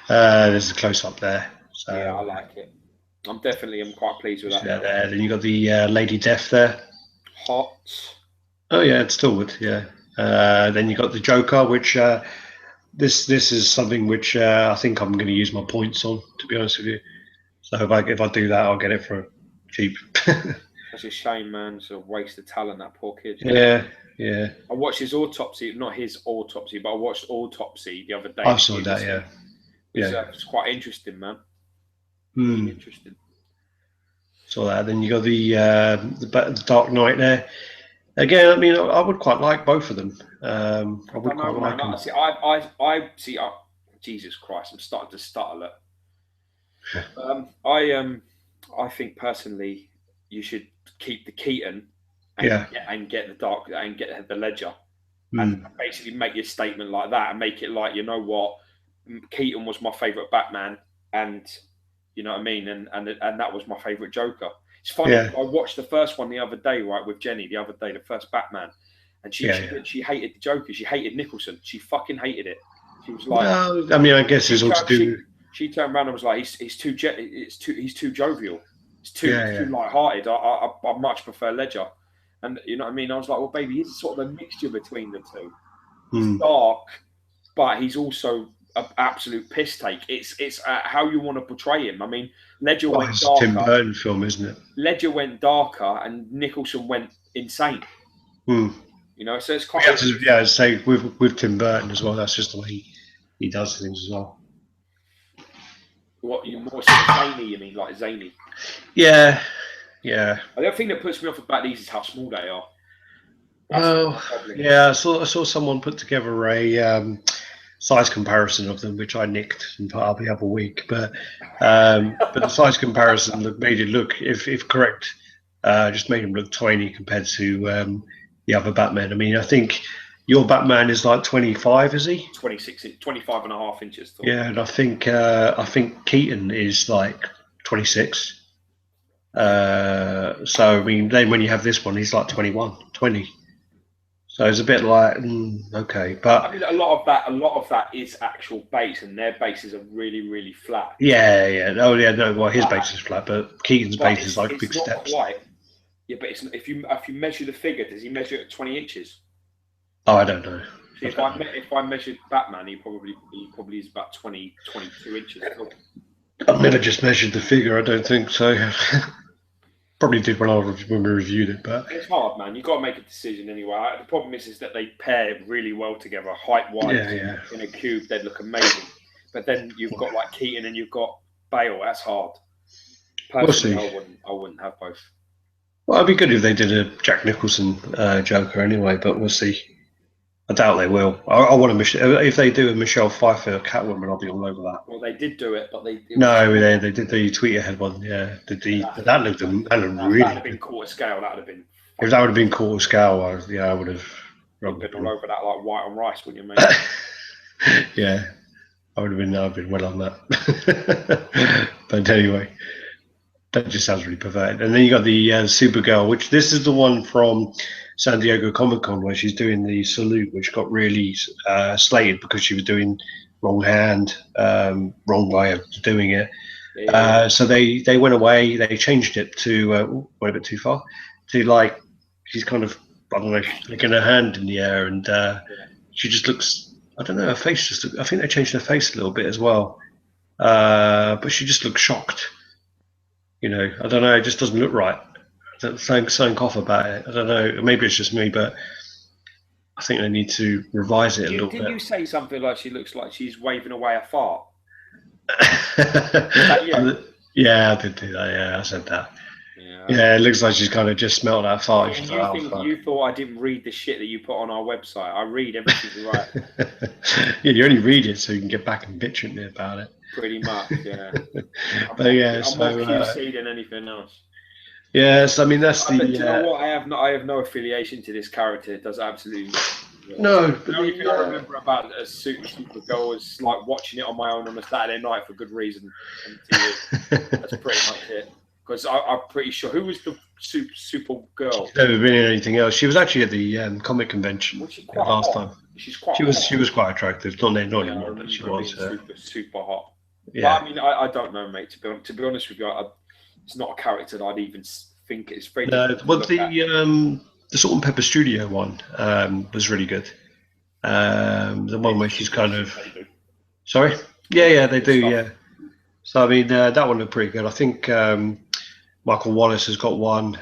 There's a close up there. So yeah, I like it. I'm quite pleased with that. Yeah, there. Then you got the Lady Death there. Hot. Oh yeah, it's still wood. Yeah. Then you got the Joker, which this is something which I think I'm going to use my points on. To be honest with you, so if I do that, I'll get it for cheap. That's a shame, man. It's a waste of talent, that poor kid. Yeah. Yeah. I watched his autopsy, not his autopsy, but I watched Autopsy the other day. I saw that, yeah. It's quite interesting, man. Really interesting. Saw that. Then you got the Dark Knight there. Again, I mean, I would quite like both of them. I would quite like them. Jesus Christ, I'm starting to stutter. I think personally, you should keep the Keaton. And get the Dark and get the Ledger, and basically make your statement like that, and make it like, you know what, Keaton was my favourite Batman, and you know what I mean, and that was my favourite Joker. It's funny. I watched the first one the other day, right, with Jenny the other day, the first Batman, and she hated the Joker. She hated Nicholson. She fucking hated it. She was like, well, I mean, I guess it's all to do. She turned around and was like, he's too jovial. It's too light-hearted. I much prefer Ledger. And you know what I mean? I was like, well, baby, he's sort of a mixture between the two. He's dark, but he's also an absolute piss take. It's how you want to portray him. I mean, Ledger went darker. It's a Tim Burton film, isn't it? Ledger went darker, and Nicholson went insane. You know, so it's quite. I'd say with Tim Burton as well. That's just the way he does things as well. What, you more zany? You mean like zany? Yeah. Yeah. The other thing that puts me off about these is how small they are. I saw someone put together a size comparison of them, which I nicked and put up the other week. But the size comparison that made it look, if correct, just made him look tiny compared to the other Batman. I mean, I think your Batman is like 25, is he? 26, 25 and a half inches tall. Yeah, and I think Keaton is like 26. So I mean, then when you have this one, he's like 20. So it's a bit like okay, but I mean, a lot of that is actual base, and their bases are really, really flat. Yeah. Oh yeah, no. Well, his base is flat, but Keaton's base is like big steps. Quite. Yeah, but if you measure the figure, does he measure it at 20 inches? Oh, I don't know. See, if I measured Batman, he probably is about 22 inches tall. I've never just measured the figure. I don't think so. Probably did when we reviewed it, but it's hard, man. You've got to make a decision anyway. The problem is that they pair really well together, height-wise. Yeah. In a cube, they'd look amazing. But then you've got like Keaton and you've got Bale. That's hard. Personally, we'll see. I wouldn't have both. Well, it'd be good if they did a Jack Nicholson Joker anyway, but we'll see. I doubt they will. I want to. If they do a Michelle Pfeiffer Catwoman, I'll be all over that. Well, they did do it, but they did the Tweeterhead one. Yeah, that looked really. That would have been quarter scale. That would have been. If that would have been quarter scale, I would have. Been all over that like white on rice, wouldn't you, mate? Yeah, I would have been. I've been well on that. But anyway, that just sounds really perverted. And then you got the Supergirl, which this is the one from San Diego Comic-Con where she's doing the salute, which got really slated because she was doing wrong hand, wrong way of doing it. So they went away. They changed it to went a bit too far to like she's kind of, I don't know, she's flicking her hand in the air, and she just looks, I don't know, her face just, I think they changed her face a little bit as well, but she just looks shocked. You know, I don't know, it just doesn't look right. Something off about it. I don't know, maybe it's just me, but I think they need to revise it a little bit. Did you say something like she looks like she's waving away a fart? Yeah, I did do that. Yeah, I said that. Yeah, it looks like she's kind of just smelled that fart. You thought I didn't read the shit that you put on our website. I read everything you write. Yeah, you only read it so you can get back and bitch at me about it. Pretty much, yeah. But yeah, I'm more QC than anything else. Yes, I mean that's the. Do you know what? I have no affiliation to this character. It does absolutely. No, the only thing I remember about Supergirl was like watching it on my own on a Saturday night for good reason. That's pretty much it. Because I'm pretty sure who was the Supergirl. She's never been in anything else. She was actually at the comic convention last time. She was quite attractive. Not anymore, but she was super hot. Yeah, but, I mean, I don't know, mate. To be honest with you, it's not a character that I'd even think it's very. No, well, the Salt and Pepper Studio one was really good. The one where she's kind of. Sorry. Yeah, they do. Yeah. So I mean, that one looked pretty good. I think Michael Wallace has got one,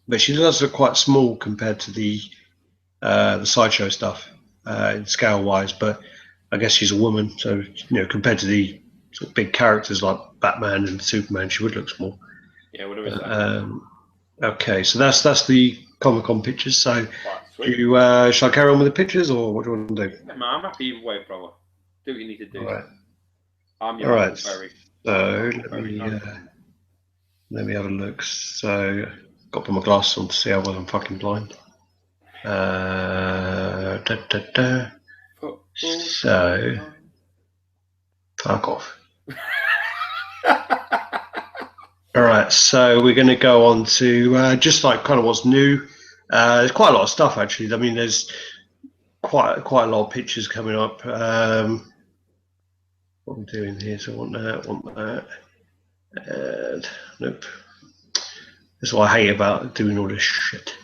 but she does look quite small compared to the Sideshow stuff in scale wise. But I guess she's a woman, so you know, compared to the sort of big characters like Batman and Superman, she would look small. Yeah, what is that? Okay, so that's the Comic-Con pictures. So, shall I carry on with the pictures, or what do you want to do? Yeah, man, I'm happy either way, brother. Do what you need to do. All right. I'm your All right. So let me have a look. So, got to put my glasses on to see how well I'm fucking blind. So, fuck off. All right, so we're going to go on to just like kind of what's new. There's quite a lot of stuff actually. I mean, there's quite a lot of pictures coming up. What I'm doing here, so I want that. And nope. That's what I hate about doing all this shit.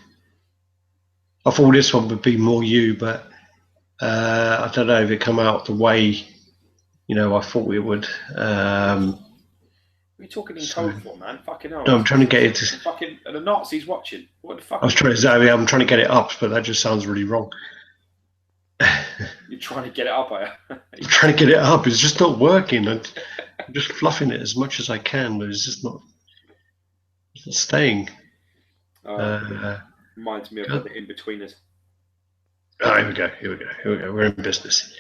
I thought this one would be more you, but I don't know if it come out the way I thought it would. What are you talking in code for, man? Fucking hell. No, I'm trying to get it to. Fucking the Nazis watching. What the fuck? I'm trying to get it up, but that just sounds really wrong. You're trying to get it up, are you? I'm trying to get it up. It's just not working. I'm just fluffing it as much as I can, but it's just not. It's not staying. Reminds me of the in-betweeners. Oh, here we go. We're in business.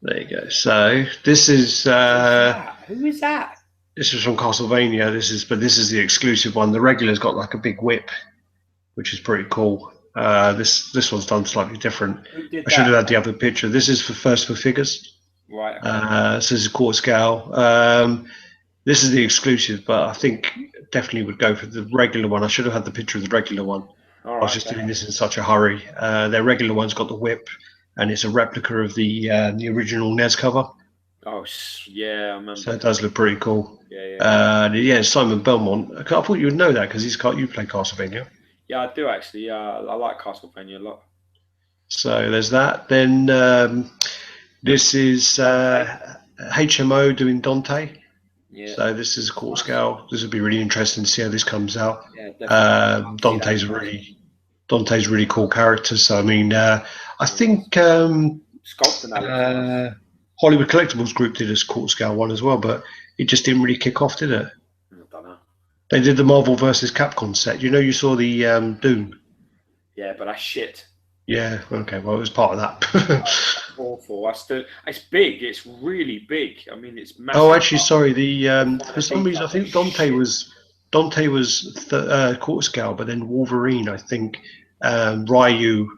There you go. So this is. Who is that? This is from Castlevania. This is the exclusive one. The regular's got like a big whip, which is pretty cool. This one's done slightly different. I should have had the other picture. This is for figures. Right. So this is quarter scale. This is the exclusive, but I think definitely would go for the regular one. I should have had the picture of the regular one. I was just doing this in such a hurry. Their regular one's got the whip, and it's a replica of the original NES cover. Oh yeah, I remember. So it does look pretty cool. Yeah. Simon Belmont. I thought you would know that because you play Castlevania. Yeah, I do actually. Yeah, I like Castlevania a lot. So there's that. Then this is HMO doing Dante. Yeah. So this is a quarter scale. This would be really interesting to see how this comes out. Yeah, definitely. Dante's really cool character. So I mean, I think Hollywood Collectibles Group did a quarter scale one as well, but it just didn't really kick off, did it? I don't know. They did the Marvel vs. Capcom set. You saw the Doom. Yeah, but that's shit. Yeah. Okay. Well, it was part of that. Awful. It's big. It's really big. I mean, it's massive. Oh, actually, sorry. For some reason, I think Dante was quarter scale, but then Wolverine, I think, Ryu,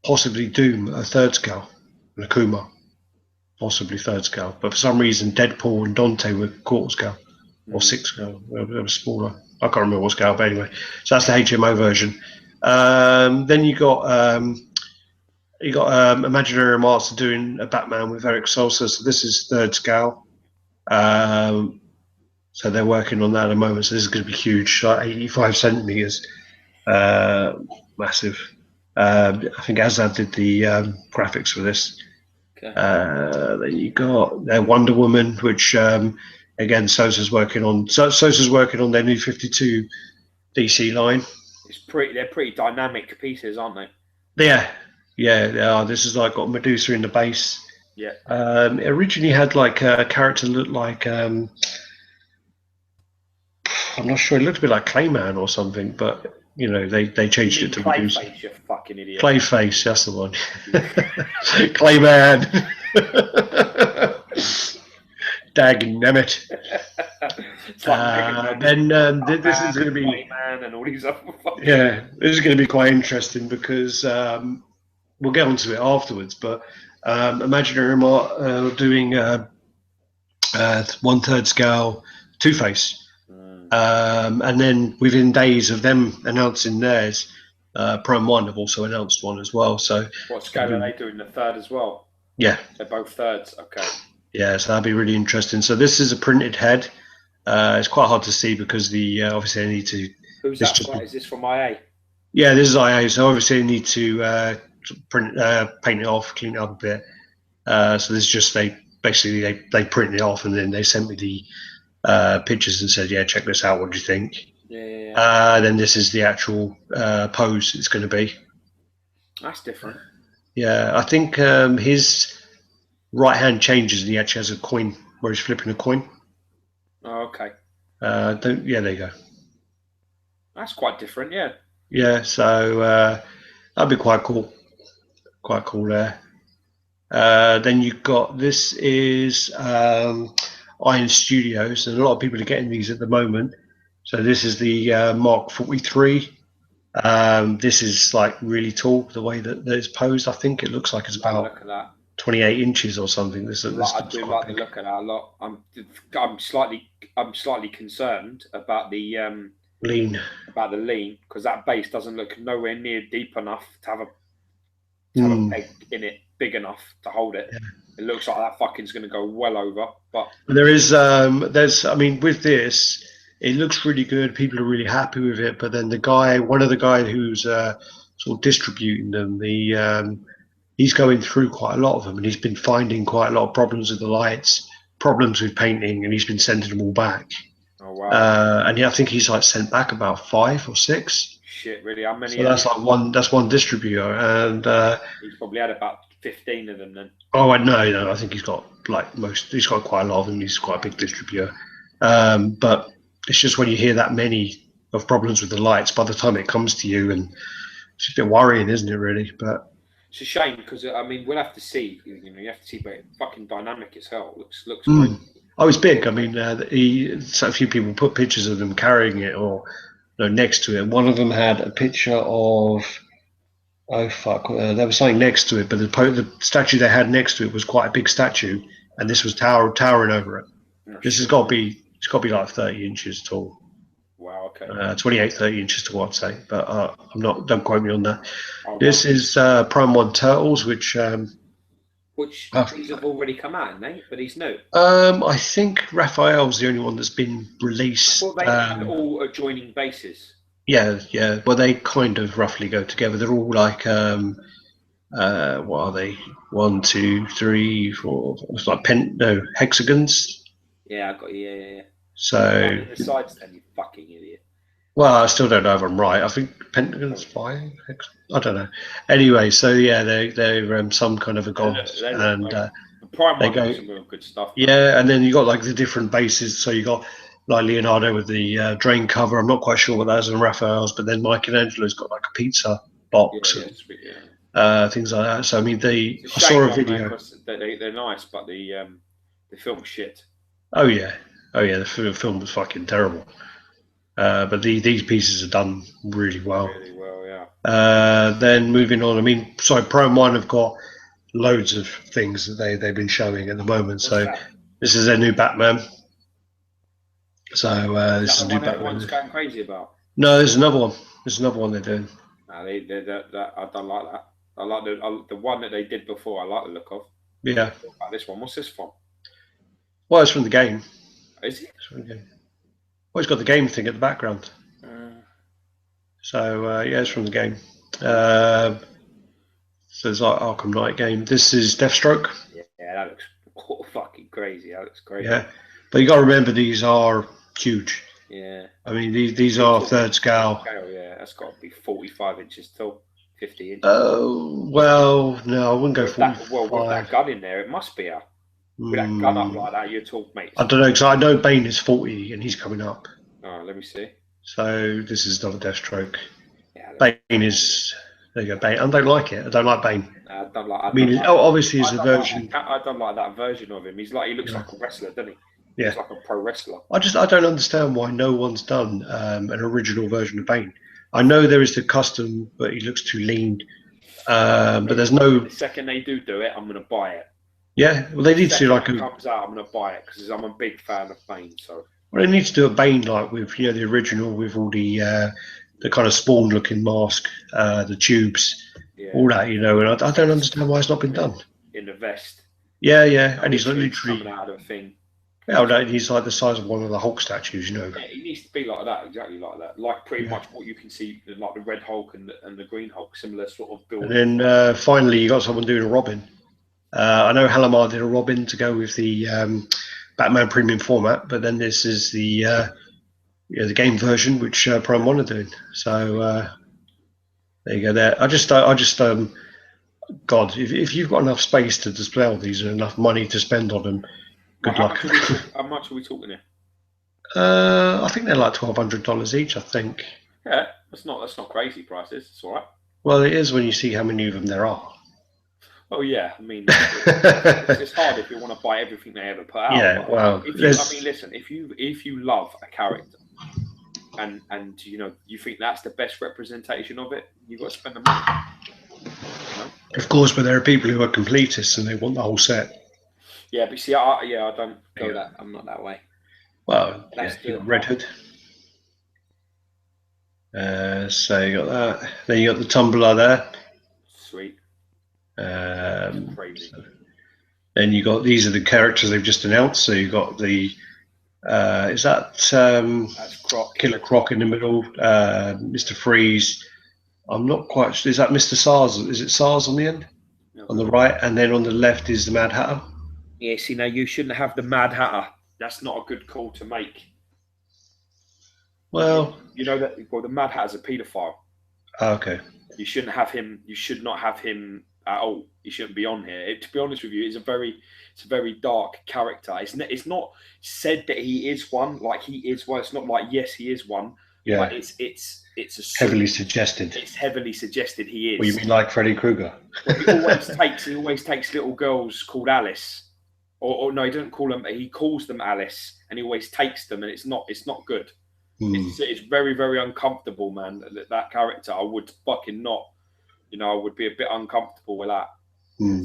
possibly Doom, a third scale, and Akuma, possibly third scale. But for some reason, Deadpool and Dante were quarter scale or sixth scale. They were smaller. I can't remember what scale, but anyway. So that's the HMO version. Then you got Imaginary Master doing a Batman with Eric Salsa. So this is third scale. So they're working on that at the moment. So this is going to be huge, like 85 centimeters, massive. I think Azad did the graphics for this. Okay. Then you got Wonder Woman, which again Sosa's working on. Sosa's working on their new 52 DC line. They're pretty dynamic pieces, aren't they? Yeah, they are. This is like got Medusa in the base. Yeah. It originally had like a character look like I'm not sure. It looked a bit like Clayman or something, but you know they changed it to Medusa. Clayface, you fucking idiot. Clayface, that's the one. Clayman. Dagnammit. This is going to be Clayman and all these other. This is going to be quite interesting because we'll get onto it afterwards. But Imaginary are doing 1/3 scale Two-Face. And then within days of them announcing theirs, Prime One have also announced one as well. So what scale are they doing? The third as well? Yeah. They're both thirds. Okay. Yeah, so that'll be really interesting. So this is a printed head. It's quite hard to see because the obviously I need to. Who's that? Is this from IA? Yeah, this is IA. So obviously I need to paint it off, clean it up a bit. So this is just they printed it off and then they sent me the pictures and said, yeah, check this out. What do you think? Yeah. Then this is the actual pose it's going to be. That's different. Yeah, I think his right hand changes and he actually has a coin where he's flipping a coin. Oh, okay. There you go. That's quite different, yeah. Yeah, so that'd be quite cool. Quite cool there. Then you've got, this is Iron Studios, and a lot of people are getting these at the moment. So this is the Mark 43. This is like really tall, the way that it's posed. I think it looks like it's about 28 inches or something. I do like the look at that a lot. I'm slightly concerned about the lean, because that base doesn't look nowhere near deep enough to have a peg in it big enough to hold it. Yeah. It looks like that fucking's going to go well over. But there is I mean, with this, it looks really good. People are really happy with it. But then one of the guys who's sort of distributing them, he's going through quite a lot of them, and he's been finding quite a lot of problems with the lights, problems with painting, and he's been sending them all back. Oh wow! And yeah, I think he's like sent back about 5 or 6. Shit, really? How many? So that's like one. That's one distributor, and he's probably had about 15 of them then. Oh no! I think he's got He's got quite a lot of them. He's quite a big distributor, but it's just when you hear that many of problems with the lights, by the time it comes to you, and it's a bit worrying, isn't it? Really, but. It's a shame because I mean we'll have to see. You have to see, but it's fucking dynamic as hell. Looks great. Oh, it's big. I mean, so a few people put pictures of them carrying it or next to it. One of them had a picture of there was something next to it, but the statue they had next to it was quite a big statue, and this was towering over it. This has got to be like 30 inches tall. Wow, okay. 28, 30 inches tall, I'd say, but I'm not. Don't quote me on that. This is Prime One Turtles, which these have already come out, mate, but he's new. I think Raphael's the only one that's been released. Well, they had all adjoining bases. Yeah. Well, they kind of roughly go together. They're all like, what are they? 1, 2, 3, 4. It's like hexagons. Yeah, I got you. Yeah. So the sides, then, you fucking idiot. Well, I still don't know if I'm right. I think pentagon's fine. I don't know. Anyway, so yeah, they're some kind of a god, and they go some real good stuff. Yeah, and then you got like the different bases. So you got like Leonardo with the drain cover. I'm not quite sure what that is, and Raphael's. But then Michelangelo's got like a pizza box, things like that. So I mean, I saw a video. They're nice, but the film shit. Oh yeah. The film was fucking terrible. But these pieces are done really well. Really well, yeah. Then moving on, I mean, Prime One have got loads of things that they've been showing at the moment. This is their new Batman. So this is a new Batman. Everyone's going crazy about. No, there's another one. There's another one they're doing. I don't like that. I like the one that they did before. I like the look of. Yeah. This one. What's this from? Well, it's from the game. Is it? It's from the game. Oh, it's got the game thing at the background. So yeah, it's from the game. So it's like Arkham Knight game. This is Deathstroke. Yeah, that looks fucking crazy. That looks crazy. Yeah, but you got to remember these are huge. Yeah. I mean, these are third scale. Yeah, that's got to be 45 inches tall, 50 inches. Oh, well, no, I wouldn't go 45. With that gun in there, it must be with that gun up like that, you're talking, mate. I don't know, because I know Bane is 40 and he's coming up. Oh, let me see. So this is not a Deathstroke. Yeah, Bane is... There you go, Bane. I don't like it. I don't like Bane. I don't like. Obviously, it's a version. I don't like that version of him. He looks like a wrestler, doesn't he? Yeah, he's like a pro wrestler. I don't understand why no one's done an original version of Bane. I know there is the custom, but he looks too lean. But there's no. The second they do it, I'm gonna buy it. Yeah, well, they need to do like a. Comes out, I'm gonna buy it because I'm a big fan of Bane. So. Well, they need to do a Bane like with the original with all the kind of Spawn-looking mask, the tubes. Yeah. All that, and I don't understand why it's not been done. In the vest. Yeah, and he's literally coming out of a thing. Yeah, he's like the size of one of the Hulk statues, Yeah, he needs to be like that, exactly like that. Like pretty much what you can see, like the Red Hulk and the Green Hulk, similar sort of build. And then finally, you got someone doing a Robin. I know Halamar did a Robin to go with the Batman Premium format, but then this is the game version, which Prime One are doing. So. There you go. There. I just, God, if you've got enough space to display all these and enough money to spend on them, good luck. How much are we talking here? I think they're like $1,200 each. I think. Yeah, that's not crazy prices. It's all right. Well, it is when you see how many of them there are. Oh yeah, I mean, it's hard if you want to buy everything they ever put out. Yeah, well, listen, if you love a character. And you think that's the best representation of it, you've got to spend the money. Of course, but there are people who are completists and they want the whole set. Yeah, but see, I don't go that. I'm not that way. Well, you got Red Hood. So you got that. Then you got the Tumbler there. Sweet. Crazy. Then you got these are the characters they've just announced. So you got the. Is that that's Croc. Killer Croc in the middle? Mr. Freeze. I'm not quite sure. Is that Mr. SARS? Is it SARS on the end? No. On the right, and then on the left is the Mad Hatter. Yeah, see, now you shouldn't have the Mad Hatter. That's not a good call to make. Well, the Mad Hatter's a paedophile. Okay. You shouldn't have him. You should not have him at all. He shouldn't be on here. To be honest with you, it's a very dark character. It's not said that he is one. Like he is one. It's not like yes, he is one. Yeah. But it's heavily suggested. It's heavily suggested he is. Well, you mean like Freddy Krueger? Well, he always takes little girls called Alice, or no, he doesn't call them. He calls them Alice, and he always takes them, and it's not good. It's very, very uncomfortable, man. That character, I would fucking not. I would be a bit uncomfortable with that.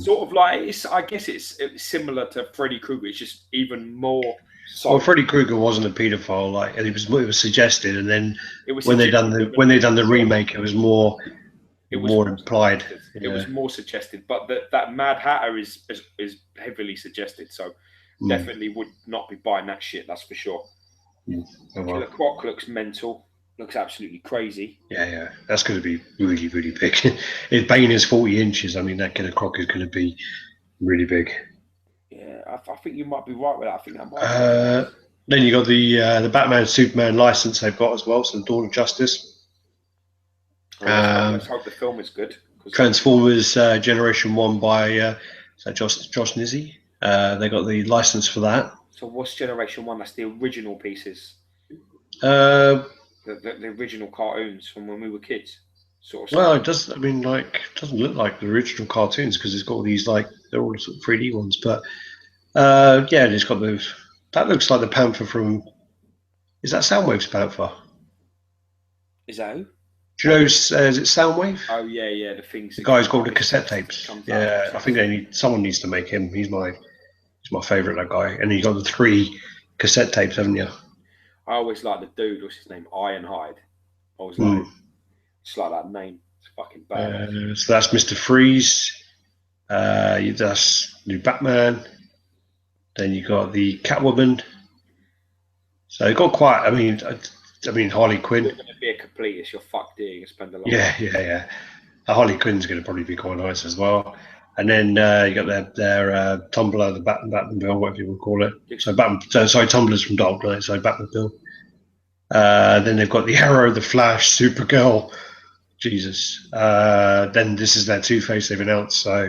Sort of like I guess it's similar to Freddy Krueger. It's just even more. Well, Freddy Krueger wasn't a paedophile, like it was suggested, and then when they done the remake, it was more implied. It was more suggested, but that Mad Hatter is heavily suggested. So definitely would not be buying that shit. That's for sure. Killer Croc looks mental. Looks absolutely crazy. Yeah, that's going to be really, really big. If Bane is 40 inches, I mean that Killer Croc is going to be really big. Yeah, I think you might be right with that. I think that might. Then you got the Batman Superman license they've got as well, so Dawn of Justice. Let's hope the film is good. Transformers Generation 1 by Josh Nizzi. They got the license for that. So what's Generation 1? That's the original pieces. The original cartoons from when we were kids, sort of. Well, it does. I mean, it doesn't look like the original cartoons because it's got all these they're all sort of 3D ones. But it's got those. That looks like the Panther from. Is that Soundwave's Panther? Is that who? Do you know? Is it Soundwave? Oh yeah, the things. The guy's called the cassette tapes. Yeah, I think someone needs to make him. He's my favourite, that guy. And you got the 3 cassette tapes, haven't you? I always like the dude. What's his name? Ironhide. I always like. Just like that name. It's fucking bad. So that's Mr. Freeze. That's new Batman. Then you got the Catwoman. So it got quite. I mean Harley Quinn. You're going to be a completist. You're fucked here. You spend a lot. Yeah. Harley Quinn's going to probably be quite nice as well. And then you got their Tumbler, the Batmobile, whatever you would call it. So Tumblers from Dark Knight. So Batmobile. Then they've got the Arrow, the Flash, Supergirl. Jesus. Then this is their Two-Face they've announced. So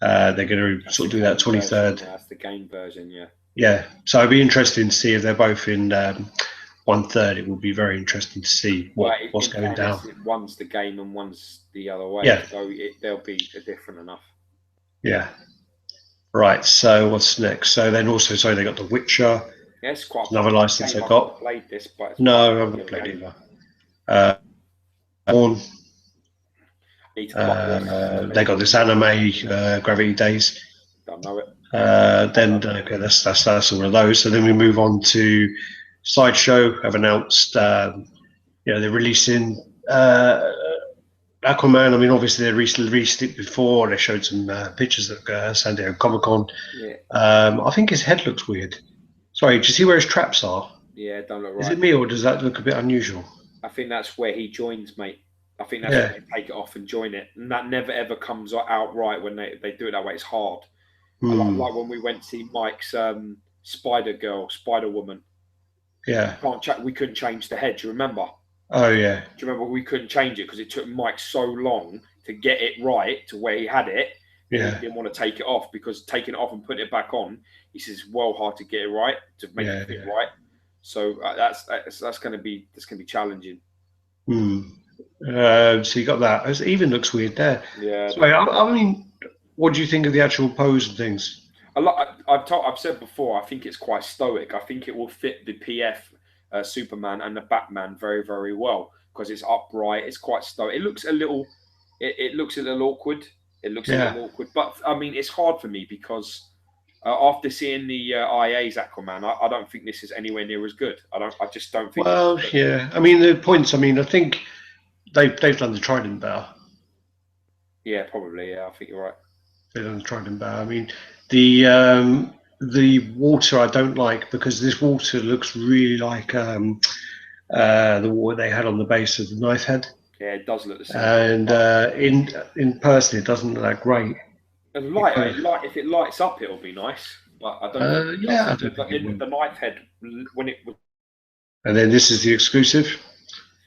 they're going to sort of do that 23rd. That's the game version, yeah. Yeah. So it'd be interesting to see if they're both in 1/3. It would be very interesting to see what's going down. One's the game and one's the other way. Yeah. So they'll be different enough. Yeah. Right. So what's next? So then also, so they got The Witcher. Yeah, it's quite another license they've got. Played this, but no, I haven't played either. Born. They got this anime, Gravity Days. Don't know it. Then okay, that's all of those. So then we move on to Sideshow. Have announced, they're releasing Aquaman. I mean, obviously they recently released it before. They showed some pictures at San Diego Comic-Con. Yeah. I think his head looks weird. Sorry, do you see where his traps are? Yeah, don't look right. Is it me or does that look a bit unusual? I think that's where he joins, mate. I think that's where they take it off and join it. And that never ever comes out right when they do it that way. It's hard. Like when we went to see Mike's Spider-Woman. Yeah. We couldn't change the head. Do you remember? Oh, yeah. Do you remember we couldn't change it because it took Mike so long to get it right to where he had it? Yeah. He didn't want to take it off because taking it off and putting it back on, he says it's well hard to get it right, to make it fit right. So that's going to be challenging. So you got that. It even looks weird there. Yeah. So, I mean, what do you think of the actual pose and things? I've said before, I think it's quite stoic. I think it will fit the PF Superman and the Batman very, very well because it's upright. It's quite stoic. It looks a little awkward. But I mean, it's hard for me because after seeing the IA's Aquaman, I don't think this is anywhere near as good. I just don't think. Well, yeah. I mean, the points. I mean, I think they've done the Trident better. Yeah, probably. Yeah, I think you're right. They've done the Trident better. I mean, the water I don't like because this water looks really like the water they had on the base of the knife head. Yeah, it does look the same. And in person, it doesn't look that great. And if it lights up, it'll be nice. But I don't. I don't think the knife head when it was. And then this is the exclusive.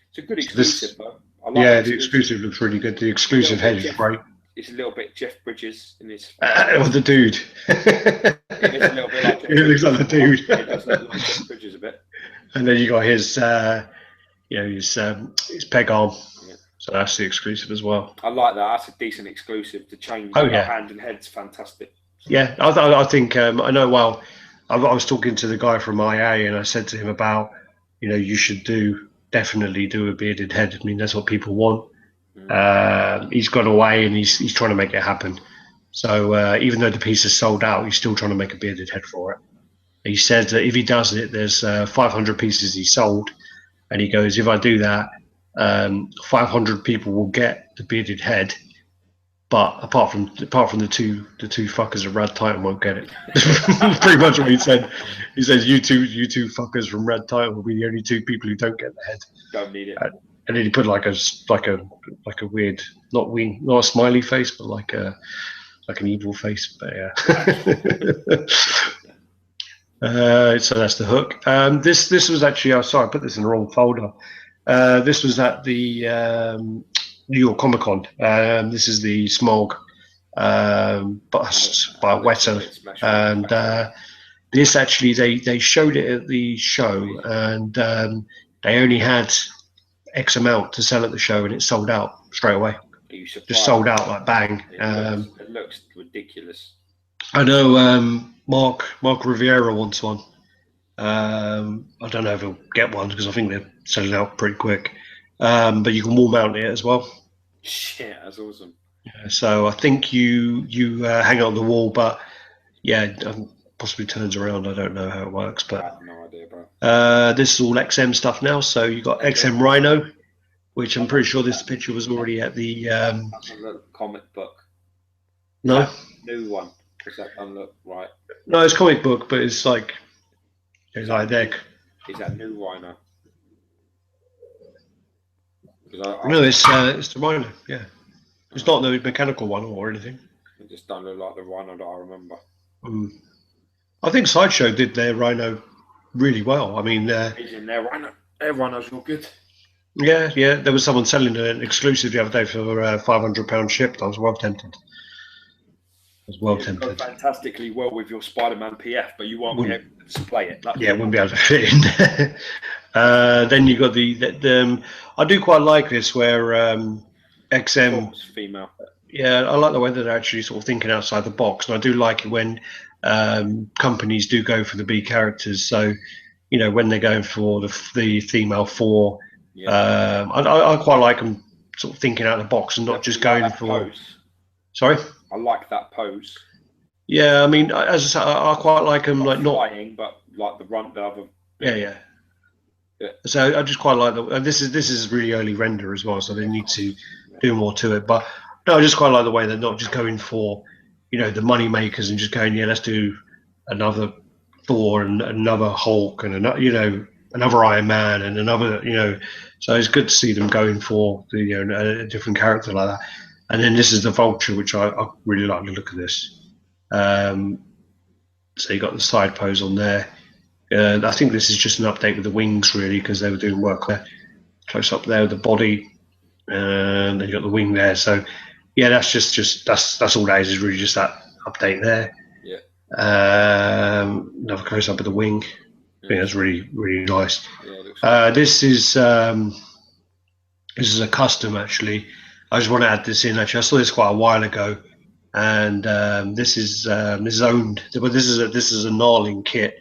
It's a good exclusive, though. The exclusive looks really good. The exclusive head is great. It's a little bit Jeff Bridges in his. The dude. It is a little bit like Jeff It looks like the dude. It does look like Jeff Bridges a bit. And then you got his, his peg arm. Yeah. So that's the exclusive as well. I like that. That's a decent exclusive to change. Hand and head's fantastic. Yeah, I think I know. Well, I was talking to the guy from IA, and I said to him about, you should definitely do a bearded head. I mean, that's what people want. He's gone away and he's trying to make it happen. So even though the piece is sold out, he's still trying to make a bearded head for it. He said that if he does it, there's 500 pieces he sold, and he goes, if I do that, 500 people will get the bearded head, but apart from the two fuckers of RaddTitan won't get it. Pretty much what he said. He says you two fuckers from RaddTitan will be the only two people who don't get the head. Don't need it. And then he put like a weird, not a smiley face, but like an evil face. But yeah. So that's the hook. This was actually, sorry, I put this in the wrong folder. This was at the New York Comic Con. This is the Smaug bust by Weta, and this actually they showed it at the show, and they only had X amount to sell at the show, and it sold out straight away. Just sold out like bang. It looks ridiculous. I know Mark Riviera wants one. I don't know if he'll get one because I think they're selling out pretty quick. But you can wall mount it as well. Shit, that's awesome. Yeah, so I think you hang it on the wall, but yeah, possibly turns around. I don't know how it works, but I have no idea, bro. This is all XM stuff now. So you got XM Rhino, which I'm pretty sure this picture was already at the comic book. No, new one. Does that look right? No, it's comic book, but it's like they're Is that new Rhino? No, it's the Rhino. Yeah, it's not the mechanical one or anything. It just don't look like the Rhino that I remember. I think Sideshow did their Rhino really well. I mean, he's in there, Rhino. Their Rhinos look good. Yeah. There was someone selling an exclusive the other day for £500 shipped. I was well tempted. Go fantastically well with your Spider-Man PF, but you won't be able to display it. Wouldn't be able to fit in. Then you got the I do quite like this where XM female. Yeah, I like the way that they're actually sort of thinking outside the box, and I do like it when companies do go for the B characters. So, you know, when they're going for the female 4, I quite like them sort of thinking out of the box and not just going for. Pose. Sorry. I like that pose. Yeah, I mean, as I say, I quite like them, like not flying, but like the other. Yeah. So I just quite like the. This is really early render as well, so they need to do more to it. But no, I just quite like the way they're not just going for, you know, the money makers and just going, let's do another Thor and another Hulk and another, you know, another Iron Man and another, you know. So it's good to see them going for the, you know, a different character like that. And then this is the Vulture, which I really like the look of this. So you got the side pose on there. I think this is just an update with the wings, really, because they were doing work there. Close up there with the body, and then you got the wing there. So yeah, that's just that's all that is really just that update there. Yeah. Another close up of the wing. I think that's really nice. Yeah, this is a custom actually. I just want to add this in. Actually, I saw this quite a while ago, and this is owned. But this is a gnarling kit.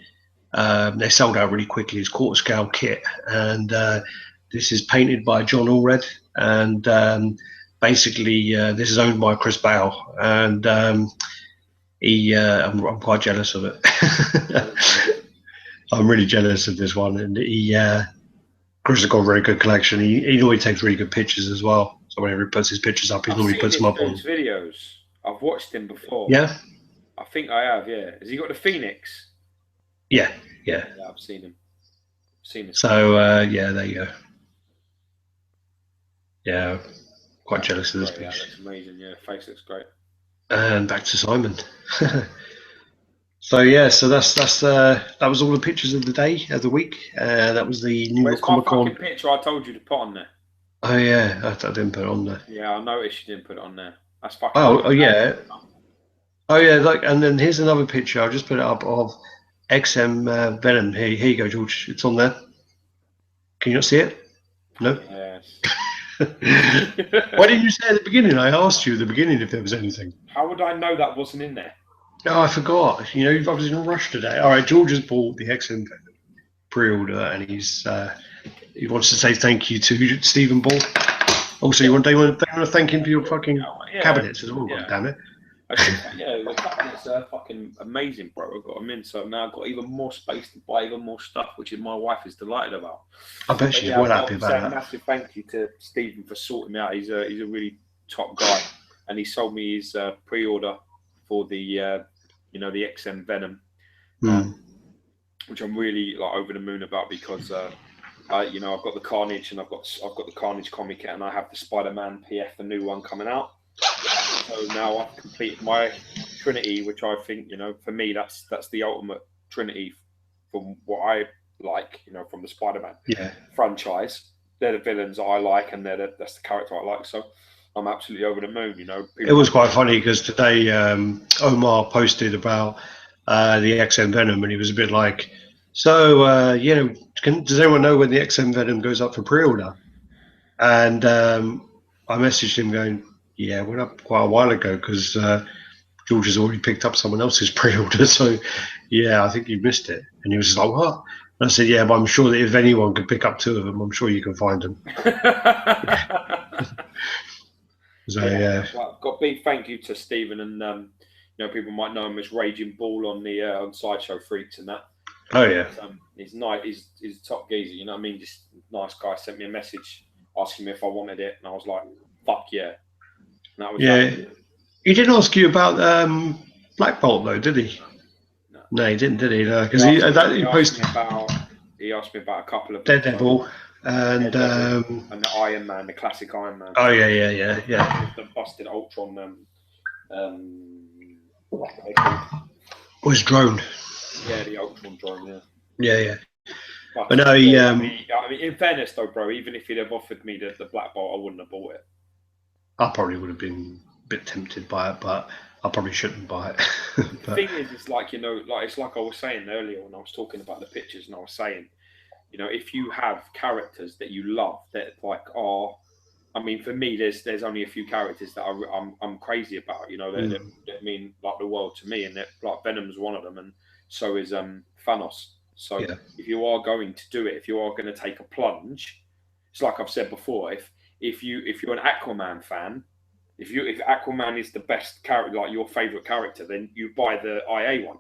They sold out really quickly. It's quarter scale kit, and this is painted by John Allred, and basically this is owned by Chris Bale, and I'm quite jealous of it. I'm really jealous of this one, and Chris has got a very good collection. He normally takes really good pictures as well. So whenever he puts his pictures up, he normally puts them up on videos. I've watched him before. Yeah, I think I have. Yeah, has he got the Phoenix? Yeah, I've seen him. So yeah, there you go. Yeah, quite jealous of this piece. Yeah, that's amazing. Yeah, face looks great. And back to Simon. So yeah, so that was all the pictures of the day of the week. That was the New York Comic Con picture I told you to put on there. Oh yeah, I didn't put it on there. Yeah, I noticed you didn't put it on there. That's fucking. Oh yeah. Oh yeah, and then here's another picture. I'll just put it up of XM Venom. Here you go, George. It's on there. Can you not see it? No. Yes. Why didn't you say at the beginning? I asked you at the beginning if there was anything. How would I know that wasn't in there? Oh, I forgot. You know, you've obviously in a rush today. All right, George has bought the XM pre-order, and he wants to say thank you to Stephen Ball. Also, they want to thank him for your fucking cabinets as well. God damn it. The cabinets are fucking amazing, bro. I've got them in, so now I've got even more space to buy even more stuff, which my wife is delighted about. I bet she's well happy about that. Massive thank you to Stephen for sorting me out. He's a really top guy, and he sold me his pre-order for the the XM Venom, which I'm really over the moon about because I've got the Carnage and I've got the Carnage comic and I have the Spider-Man PF, the new one coming out. So now I've completed my Trinity, which I think for me that's the ultimate Trinity from what I like, from the Spider-Man franchise. They're the villains I like, and that's the character I like. So I'm absolutely over the moon. It was quite funny because today Omar posted about the XM Venom, and he was a bit like, so does anyone know when the XM Venom goes up for pre-order? And I messaged him going, yeah, it went up quite a while ago because George has already picked up someone else's pre-order. So yeah, I think you missed it. And he was just like, what? And I said, yeah, but I'm sure that if anyone could pick up 2 of them, I'm sure you can find them. So Well, got a big thank you to Stephen, and people might know him as Raging Bull on the on Sideshow Freaks and that. Oh yeah, he's nice. He's a top geezer. You know what I mean? Just nice guy. Sent me a message asking me if I wanted it, and I was like, "Fuck yeah!" And that was He didn't ask you about Black Bolt though, did he? No, he didn't, did he? No, because he posted about he asked me about a couple of Daredevil and the Iron Man, the classic Iron Man. Oh yeah. The busted Ultron. Was drone. Yeah, the Ultron drone. Yeah. But no, I mean, in fairness though, bro, even if he'd have offered me the Black Bolt, I wouldn't have bought it. I probably would have been a bit tempted by it, but I probably shouldn't buy it. The thing is, it's like, it's like I was saying earlier when I was talking about the pictures, and I was saying, if you have characters that you love that I mean, for me, there's only a few characters that I'm crazy about, that mean like the world to me, and that like Venom's one of them, and so is Thanos. So if you are going to do it, if you are going to take a plunge, it's like I've said before, if you're an Aquaman fan, if Aquaman is the best character, like your favorite character, then you buy the IA one.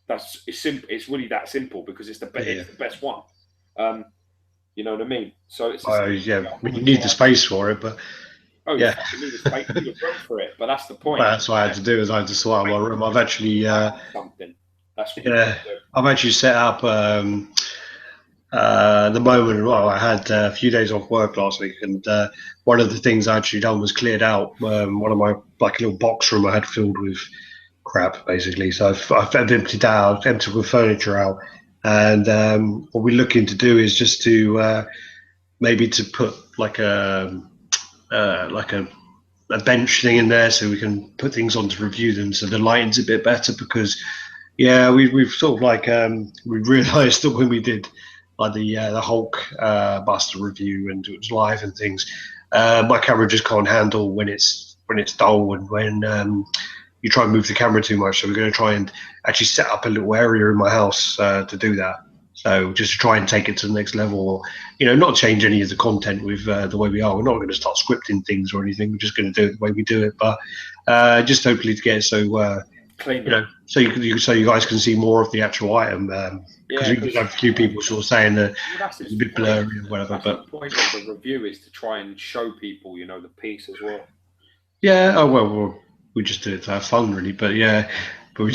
It's simple. It's really that simple because it's the best one. You know what I mean? So it's you need the space for it, but you need the space, you need room for it. But that's the point. Well, that's what I had to do. Is I had to sort out my room. I've actually something. That's what I've actually set up the moment. Well, I had a few days off work last week, and one of the things I actually done was cleared out one of my like little box room I had filled with crap, basically. So I've emptied the furniture out, and what we're looking to do is just to maybe to put like a bench thing in there so we can put things on to review them, so the lighting's a bit better, because we've sort of like we realized that when we did like the Hulkbuster review and it was live and things, my camera just can't handle when it's dull and when you try and move the camera too much. So we're going to try and actually set up a little area in my house to do that. So just to try and take it to the next level, not change any of the content with the way we are. We're not going to start scripting things or anything. We're just going to do it the way we do it. But just hopefully to get it so clean, so you guys can see more of the actual item. Because we have a few people sort of saying that it's a bit blurry or whatever. But the point of the review is to try and show people, the piece as well. Yeah. Oh well, we just do it to have fun, really. But we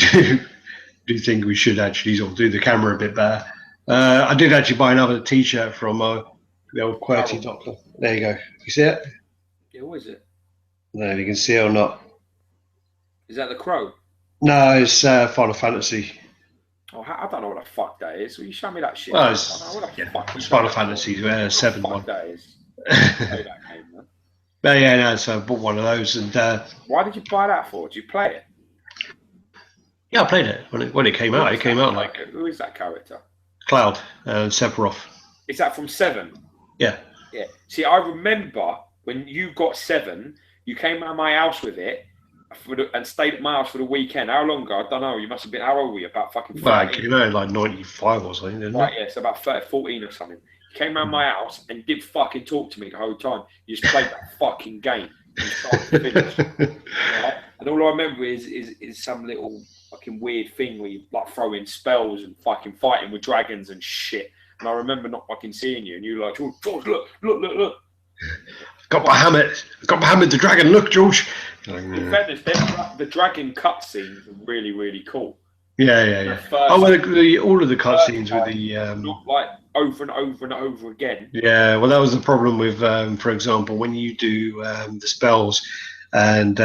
do think we should actually sort of do the camera a bit better. I did actually buy another T-shirt from the old QWERTY Doctor. There you go. You see it? Yeah, what is it? I don't know if you can see it or not. Is that the Crow? No, it's Final Fantasy. Oh, I don't know what the fuck that is. Will you show me that shit? Well, it's Final Fantasy 7 one. That is. That game, man. So I bought one of those. And why did you buy that for? Did you play it? Yeah, I played it when it came out. It came out like. Who is that character? Cloud and Sephiroth. Is that from 7? Yeah. Yeah. See, I remember when you got 7, you came around my house with it and stayed at my house for the weekend. How long ago? I don't know. You must have been, how old were you? About fucking 13? Well, it came out like 95 or something, didn't it? Yeah, so about 14 or something. You came around my house and didn't fucking talk to me the whole time. You just played that fucking game from start to finish. And all I remember is some little fucking weird thing where you like throwing spells and fucking fighting with dragons and shit. And I remember not fucking seeing you, and you were like, George, look. Got Bahamut the dragon. Look, George. In fairness, the dragon cutscenes are really, really cool. Yeah. All of the cutscenes with the not like over and over and over again. Yeah, well, that was the problem with, for example, when you do the spells, and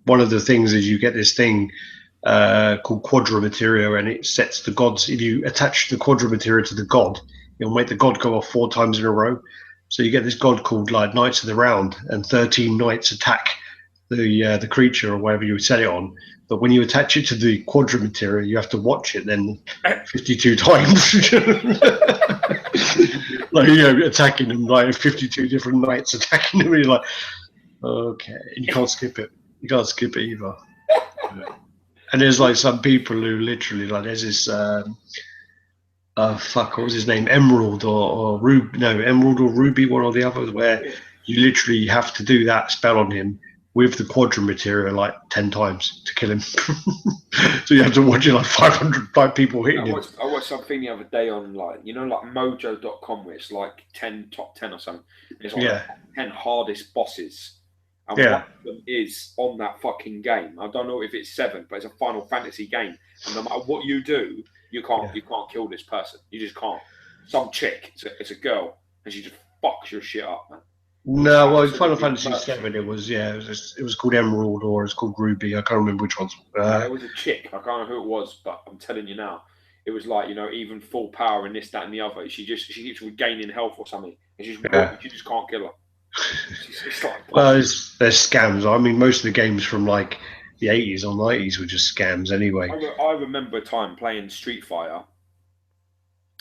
one of the things is you get this thing called Quadra Materia, and it sets the gods. If you attach the Quadra Materia to the god, it'll make the god go off 4 times in a row. So you get this god called like Knights of the Round, and 13 knights attack the creature or whatever you set it on. But when you attach it to the Quadra Materia, you have to watch it then 52 times. Like, attacking them, like 52 different knights attacking them. You're like, okay, and you can't skip it. You can't skip it either. And there's like some people who literally, like, there's this what was his name? Emerald or Ruby? No, Emerald or Ruby, one or the other, where you literally have to do that spell on him with the Quadra Materia like 10 times to kill him. So you have to watch it like 500 people hitting him. I watched something the other day on like mojo.com, where it's like top 10 or something. It's like 10 hardest bosses. And one of them is on that fucking game. I don't know if it's 7, but it's a Final Fantasy game. And no matter what you do, you can't kill this person. You just can't. some chick. It's a girl, and she just fucks your shit up, man. No, well, in Final Fantasy VII, it was called Emerald or it's called Ruby. I can't remember which ones. There was a chick. I can't know who it was, but I'm telling you now, it was like, you know, even full power and this, that, and the other. She keeps regaining health or something, and you just can't kill her. It's like, well, there's scams. I mean, most of the games from like the 80s or 90s were just scams anyway. I remember a time playing Street Fighter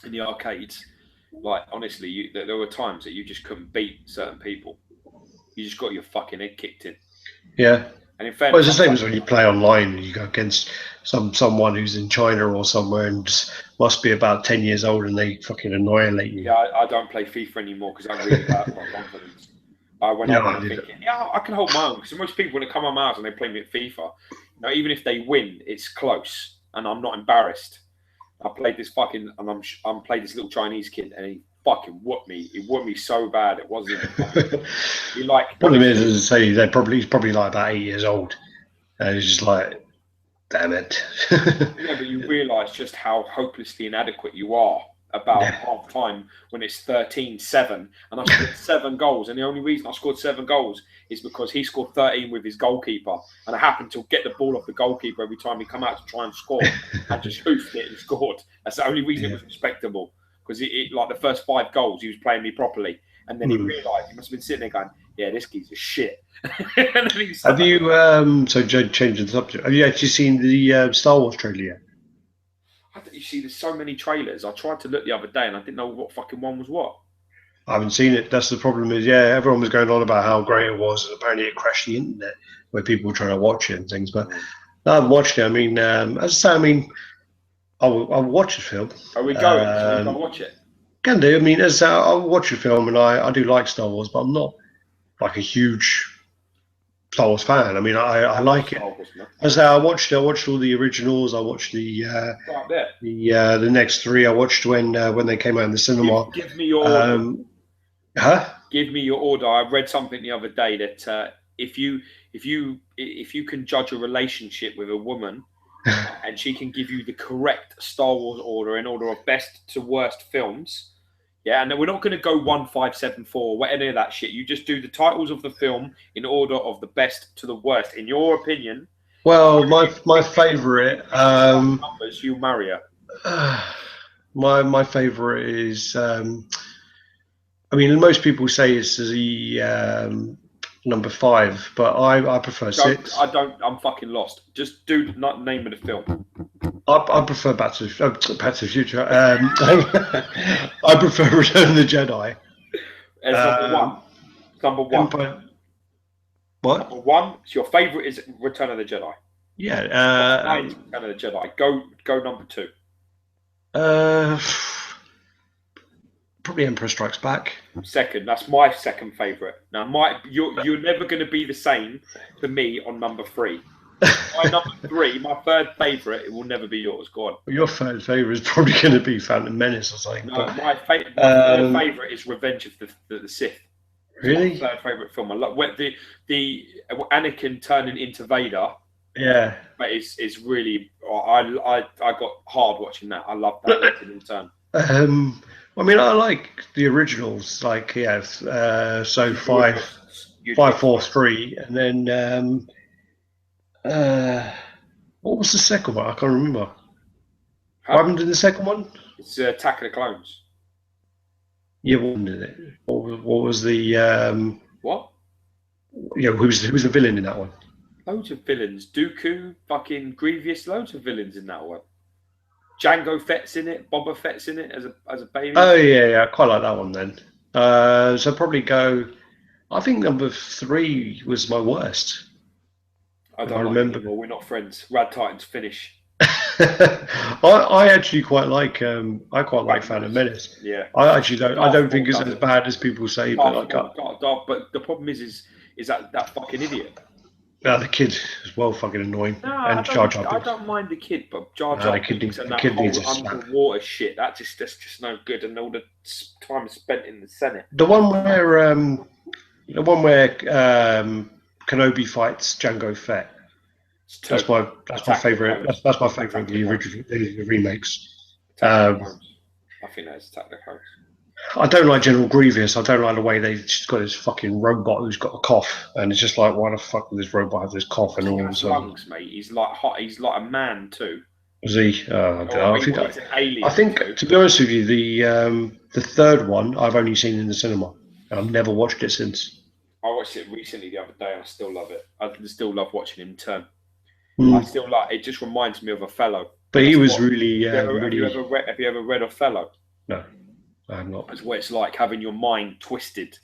in the arcades. Like, honestly, there were times that you just couldn't beat certain people. You just got your fucking head kicked in. Yeah. And in fact, well, it's the same as when you play online and you go against someone who's in China or somewhere and just must be about 10 years old and they fucking annihilate you. Yeah, I don't play FIFA anymore because I really hurt my confidence. I went on thinking, I can hold my own. Because most people, when they come on my house and they play me at FIFA, you know, even if they win, it's close and I'm not embarrassed. I played this fucking, and I'm played this little Chinese kid, and he fucking whooped me. He whooped me so bad it wasn't even. He like. Problem is, as I say, he's probably like about 8 years old, and he's just like, damn it. Yeah, but you realise just how hopelessly inadequate you are about half time when it's 13-7, and I scored 7 goals, and the only reason I scored 7 goals is because he scored 13 with his goalkeeper, and I happened to get the ball off the goalkeeper every time he come out to try and score, and just hoofed it and scored. That's the only reason it was respectable, because it like the first 5 goals he was playing me properly, and then he realised he must have been sitting there going, yeah, this geezer's shit. Have you so changing the subject, have you actually seen the Star Wars trailer yet? You see, there's so many trailers. I tried to look the other day and I didn't know what fucking one was what. I haven't seen it. That's the problem. Is everyone was going on about how great it was, and apparently it crashed the internet where people were trying to watch it and things. But I haven't watched it. I mean, as I say, I mean, I'll watch the film. Are we going? So we can watch it. Can do. I mean, as I'll watch the film, and I do like Star Wars, but I'm not like a huge Star Wars fan. I mean, I like it. As I watched all the originals. I watched the next 3. I watched when they came out in the cinema. Give me your Give me your order. I read something the other day that if you can judge a relationship with a woman and she can give you the correct Star Wars order in order of best to worst films. Yeah, and we're not going to go 1, 5, 7, 4, or any of that shit. You just do the titles of the film in order of the best to the worst. In your opinion, well, my favourite numbers, you marry her. My favourite is, I mean, most people say it's the number 5, but I prefer 6. I'm fucking lost. Just do not name of the film. I prefer Back to the Future. I prefer Return of the Jedi. As number 1. Number 1. What? Number 1. So your favourite is Return of the Jedi. Yeah. Return of the Jedi. Go number 2. Probably Empire Strikes Back. Second. That's my second favourite. Now, you're never going to be the same for me on number 3. My number 3, my third favourite, it will never be yours. Go on. Your third favourite is probably going to be Phantom Menace or something. No, my third favourite is Revenge of the Sith. Really? My third favourite film. I love the Anakin turning into Vader. Yeah. But it's really, I got hard watching that. I love that turn. I mean, I like the originals, like so 5, 4, 3, and then what was the second one? I can't remember. What happened in the second one? It's Attack of the Clones. Yeah, what did it? What was the what? Yeah, who was the villain in that one? Loads of villains. Dooku, fucking Grievous. Loads of villains in that one. Jango Fett's in it. Boba Fett's in it as a baby. Oh yeah, I quite like that one then. So probably go. I think number 3 was my worst. I don't remember. Anymore. We're not friends. RaddTitan's finish. I actually quite like. I quite like Phantom Menace. Yeah. I actually don't. I don't think it's as bad as people say. But but the problem is that fucking idiot. The kid is well fucking annoying. No, and Jar Jar I don't mind the kid, but Jar Jar Binks and that whole underwater shit, that's just no good, and all the time spent in the Senate. The one where Kenobi fights Jango Fett. That's my favourite. That's my favourite of the original, the remakes. I think that's Attack the Clones. I don't like General Grievous. I don't like the way they've just got this fucking robot who's got a cough, and it's just like, why the fuck does this robot have this cough and all? His lungs, mate. He's like hot. He's like a man too. Was he? I don't know. He's an alien. I think to be honest with you, the third one I've only seen in the cinema, and I've never watched it since. I watched it recently the other day, and I still love it. I still love watching him turn. Mm. I still like it. Just reminds me of Othello. But he was really. Have you ever read Othello? No, I have not. It's what it's like having your mind twisted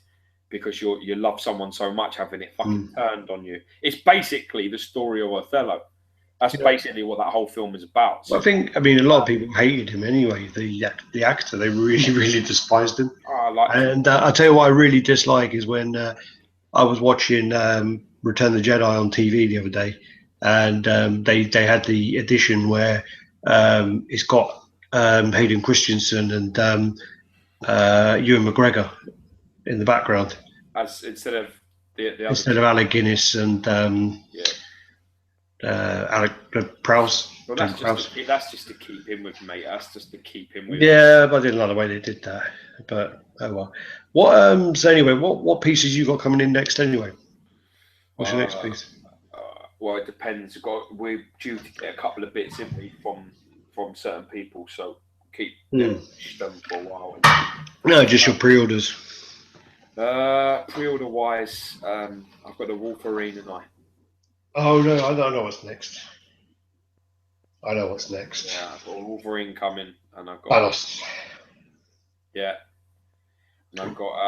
because you love someone so much, having it fucking turned on you. It's basically the story of Othello. That's basically what that whole film is about. So, well, I mean, a lot of people hated him anyway. The actor, they really, really despised him. I tell you what I really dislike is when I was watching Return of the Jedi on TV the other day, and they had the edition where it's got Hayden Christensen and Ewan McGregor in the background, instead of Alec Guinness and Alec Prowse. Well, that's just to keep him with, mate. That's just to keep him with. Yeah, but I didn't like the way they did that. But oh well. What so anyway, what pieces you got coming in next anyway? What's your next piece? Well, it depends. We're due to get a couple of bits in me from certain people, so keep them for a while. No, just your pre-orders. Pre-order wise, I've got the Wolverine and I. Oh no, I don't know what's next. I know what's next. Yeah, I've got Wolverine coming, and I've got. Yeah, and I've got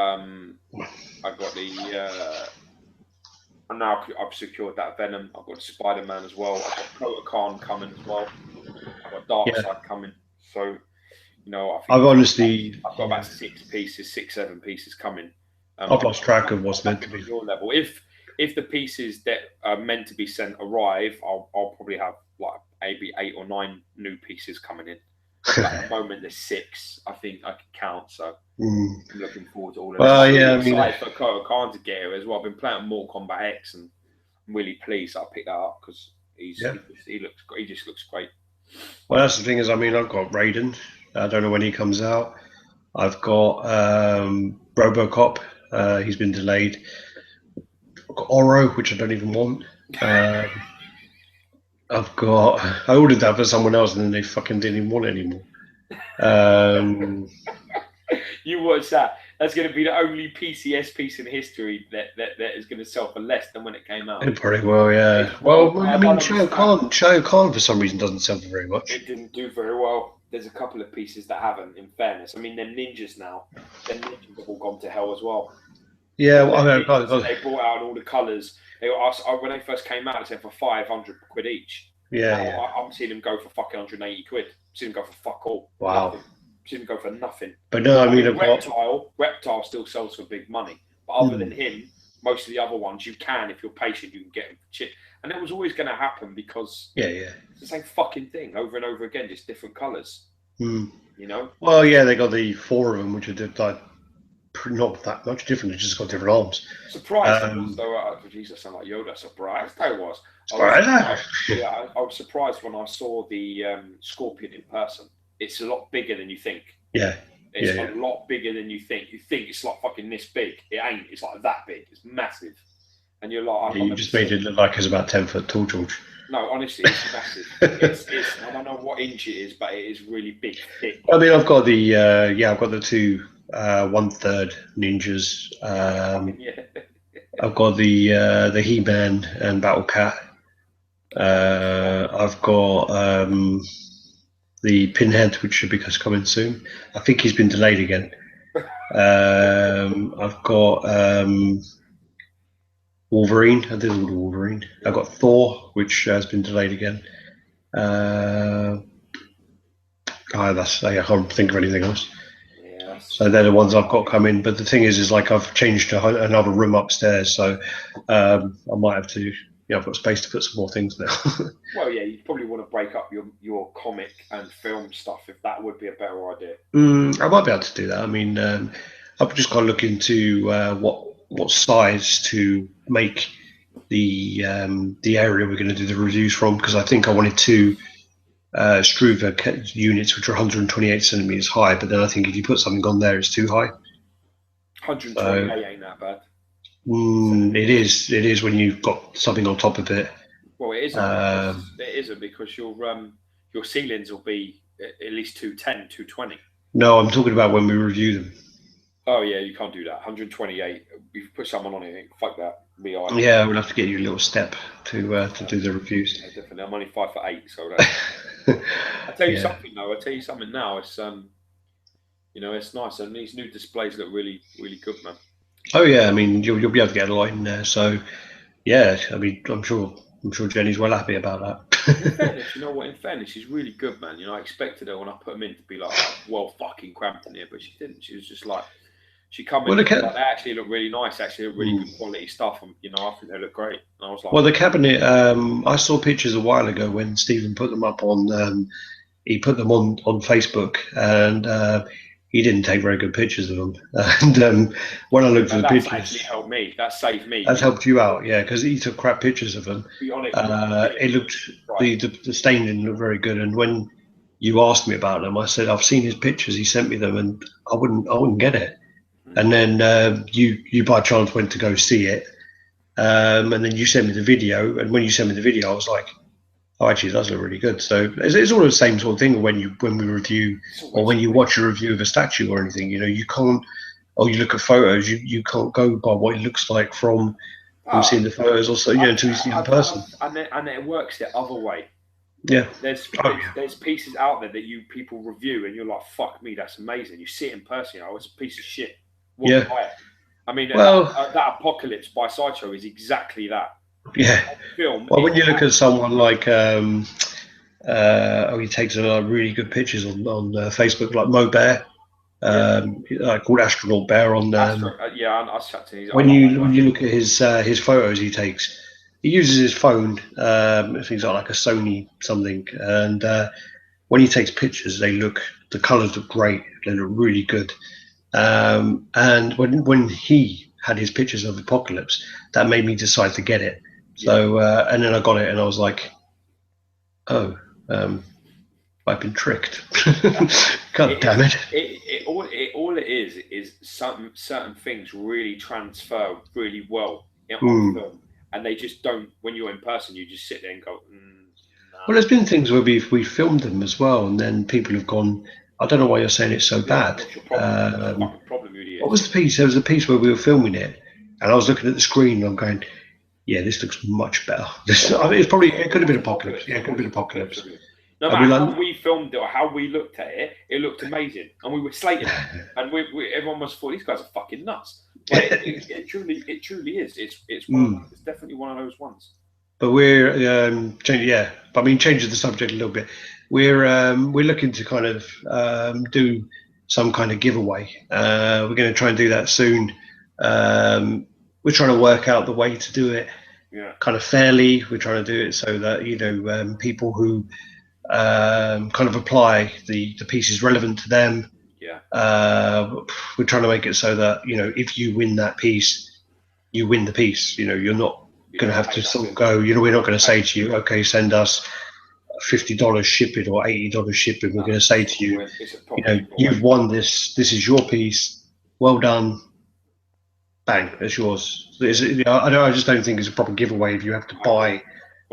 the. And now I've secured that Venom. I've got Spider-Man as well. I've got Protocon coming as well. I've got Darkseid coming. So, I've got about 6, 7 pieces coming. I've lost track of what's meant to be. Your level. If the pieces that are meant to be sent arrive, I'll probably have like maybe 8 or 9 new pieces coming in. At the moment, there's 6. I think I can count. So I'm looking forward to all of that. I'm excited for Koto to get here as well. I've been playing Mortal Kombat X, and I'm really pleased that I picked that up because he just looks great. Well, that's the thing is, I mean, I've got Raiden. I don't know when he comes out. I've got Robocop. He's been delayed. I've got Oro, which I don't even want. I ordered that for someone else, and then they fucking didn't even want it anymore. You watch that. That's going to be the only PCS piece in history that is going to sell for less than when it came out. It probably will, yeah. Well, I mean, Shao Kahn for some reason doesn't sell for very much. It didn't do very well. There's a couple of pieces that haven't, in fairness. I mean, they're ninjas now. Their ninjas have all gone to hell as well. Yeah, well, they brought out all the colours. When they first came out, they said for 500 quid each. Yeah, I'm seeing them go for fucking 180 quid. I'm seeing them go for fuck all. Wow. Nothing. I'm seeing them go for nothing. But no, I mean, Reptile still sells for big money. But other than him, most of the other ones, you can, if you're patient, you can get them for cheap. And it was always going to happen because it's the same fucking thing over and over again, just different colours. Well, yeah, they got the 4 of them, which are like not that much different. They just got different arms. Surprised though, Jesus, I sound like Yoda. Surprised I was. I was surprised when I saw the Scorpion in person. It's a lot bigger than you think. Yeah. It's a lot bigger than you think. You think it's like fucking this big. It ain't. It's like that big. It's massive. And you're like, you just made it look like it's about 10 foot tall, George. No, honestly, it's massive. It's I don't know what inch it is, but it is really big, thick. I mean, I've got the I've got the 2 1/3 ninjas. I've got the He-Man and Battle Cat. I've got the Pinhead, which should be coming soon. I think he's been delayed again. I've got Wolverine. I did all the Wolverine. I've got Thor, which has been delayed again. I can't think of anything else. So they're the ones I've got coming. But the thing is like I've changed to another room upstairs, so I might have to. I've got space to put some more things now. Well, yeah, you probably want to break up your comic and film stuff if that would be a better idea. I might be able to do that. I mean, I've just got to look into what size to make the area we're going to do the reviews from, because I think I wanted 2 Struve units, which are 128 centimeters high. But then I think if you put something on there, it's too high. 128 ain't that bad. It is when you've got something on top of it. Well, it isn't because your ceilings will be at least 210, 220. No, I'm talking about when we review them. Oh yeah, you can't do that. 128. You put someone on it. Fuck that. Yeah, we'll have to get you a little step to do the reviews. Yeah, definitely. I'm only 5'8", so that. I tell you something though. I tell you something now. It's it's nice, and these new displays look really, really good, man. Oh yeah, I mean you'll be able to get a lot in there. So yeah, I mean I'm sure Jenny's well happy about that. In fairness, you know what? In fairness, she's really good, man. I expected her when I put them in to be like, well, fucking cramped in here, but she didn't. She was just like, she come in. Like, they actually look really nice. Actually, look really good quality stuff, and I think they look great. And I was like, well, the cabinet. I saw pictures a while ago when Stephen put them up on. He put them on Facebook, and he didn't take very good pictures of them. And when I looked at the pictures, that's actually helped me. That saved me. That's helped you out, yeah, because he took crap pictures of them. It looked the stain didn't look very good. And when you asked me about them, I said I've seen his pictures. He sent me them, and I wouldn't get it. And then you by chance went to go see it, and then you sent me the video. And when you sent me the video, I was like, oh, actually, it does look really good. So it's all the same sort of thing when we review or when you watch a review of a statue or anything. You can't. Or you look at photos, you can't go by what it looks like from seeing the photos, also until you see the person. And it works the other way. Yeah. There's pieces out there that people review, and you're like, fuck me, that's amazing. You see it in person, it's a piece of shit. Yeah. I mean, that Apocalypse by Sideshow is exactly that. Yeah. Well, when you look at someone like, he takes really good pictures on Facebook, like Mo Bear, called Astronaut Bear on. When you look at his photos he takes, he uses his phone. Things like a Sony something, and when he takes pictures, the colours look great. They look really good. And when he had his pictures of Apocalypse, that made me decide to get it. So and then I got it, and I was like, oh, I've been tricked. God damn it! All it is certain things really transfer really well on film, and they just don't. When you're in person, you just sit there and go. Nah. Well, there's been things where we filmed them as well, and then people have gone, I don't know why you're saying it's so bad. What's your problem? What was the piece? There was a piece where we were filming it, and I was looking at the screen, and I'm going, yeah, this looks much better. It could have been Apocalypse. Yeah, it could have been Apocalypse. No matter how we filmed it or how we looked at it, it looked amazing, and we were slating it, and everyone was thought these guys are fucking nuts. But it truly is. It's definitely one of those ones. But we're changing the subject a little bit. We're looking to kind of do some kind of giveaway. We're going to try and do that soon. We're trying to work out the way to do it kind of fairly. We're trying to do it so that people who kind of apply the piece is relevant to them. We're trying to make it so that if you win that piece, you win the piece. You're not going to have to sort of go. We're not going to say to you, okay, send us $50 shipping or $80 shipping. We're going to say to you, you've won this. This is your piece. Well done. Bang, it's yours. I just don't think it's a proper giveaway if you have to buy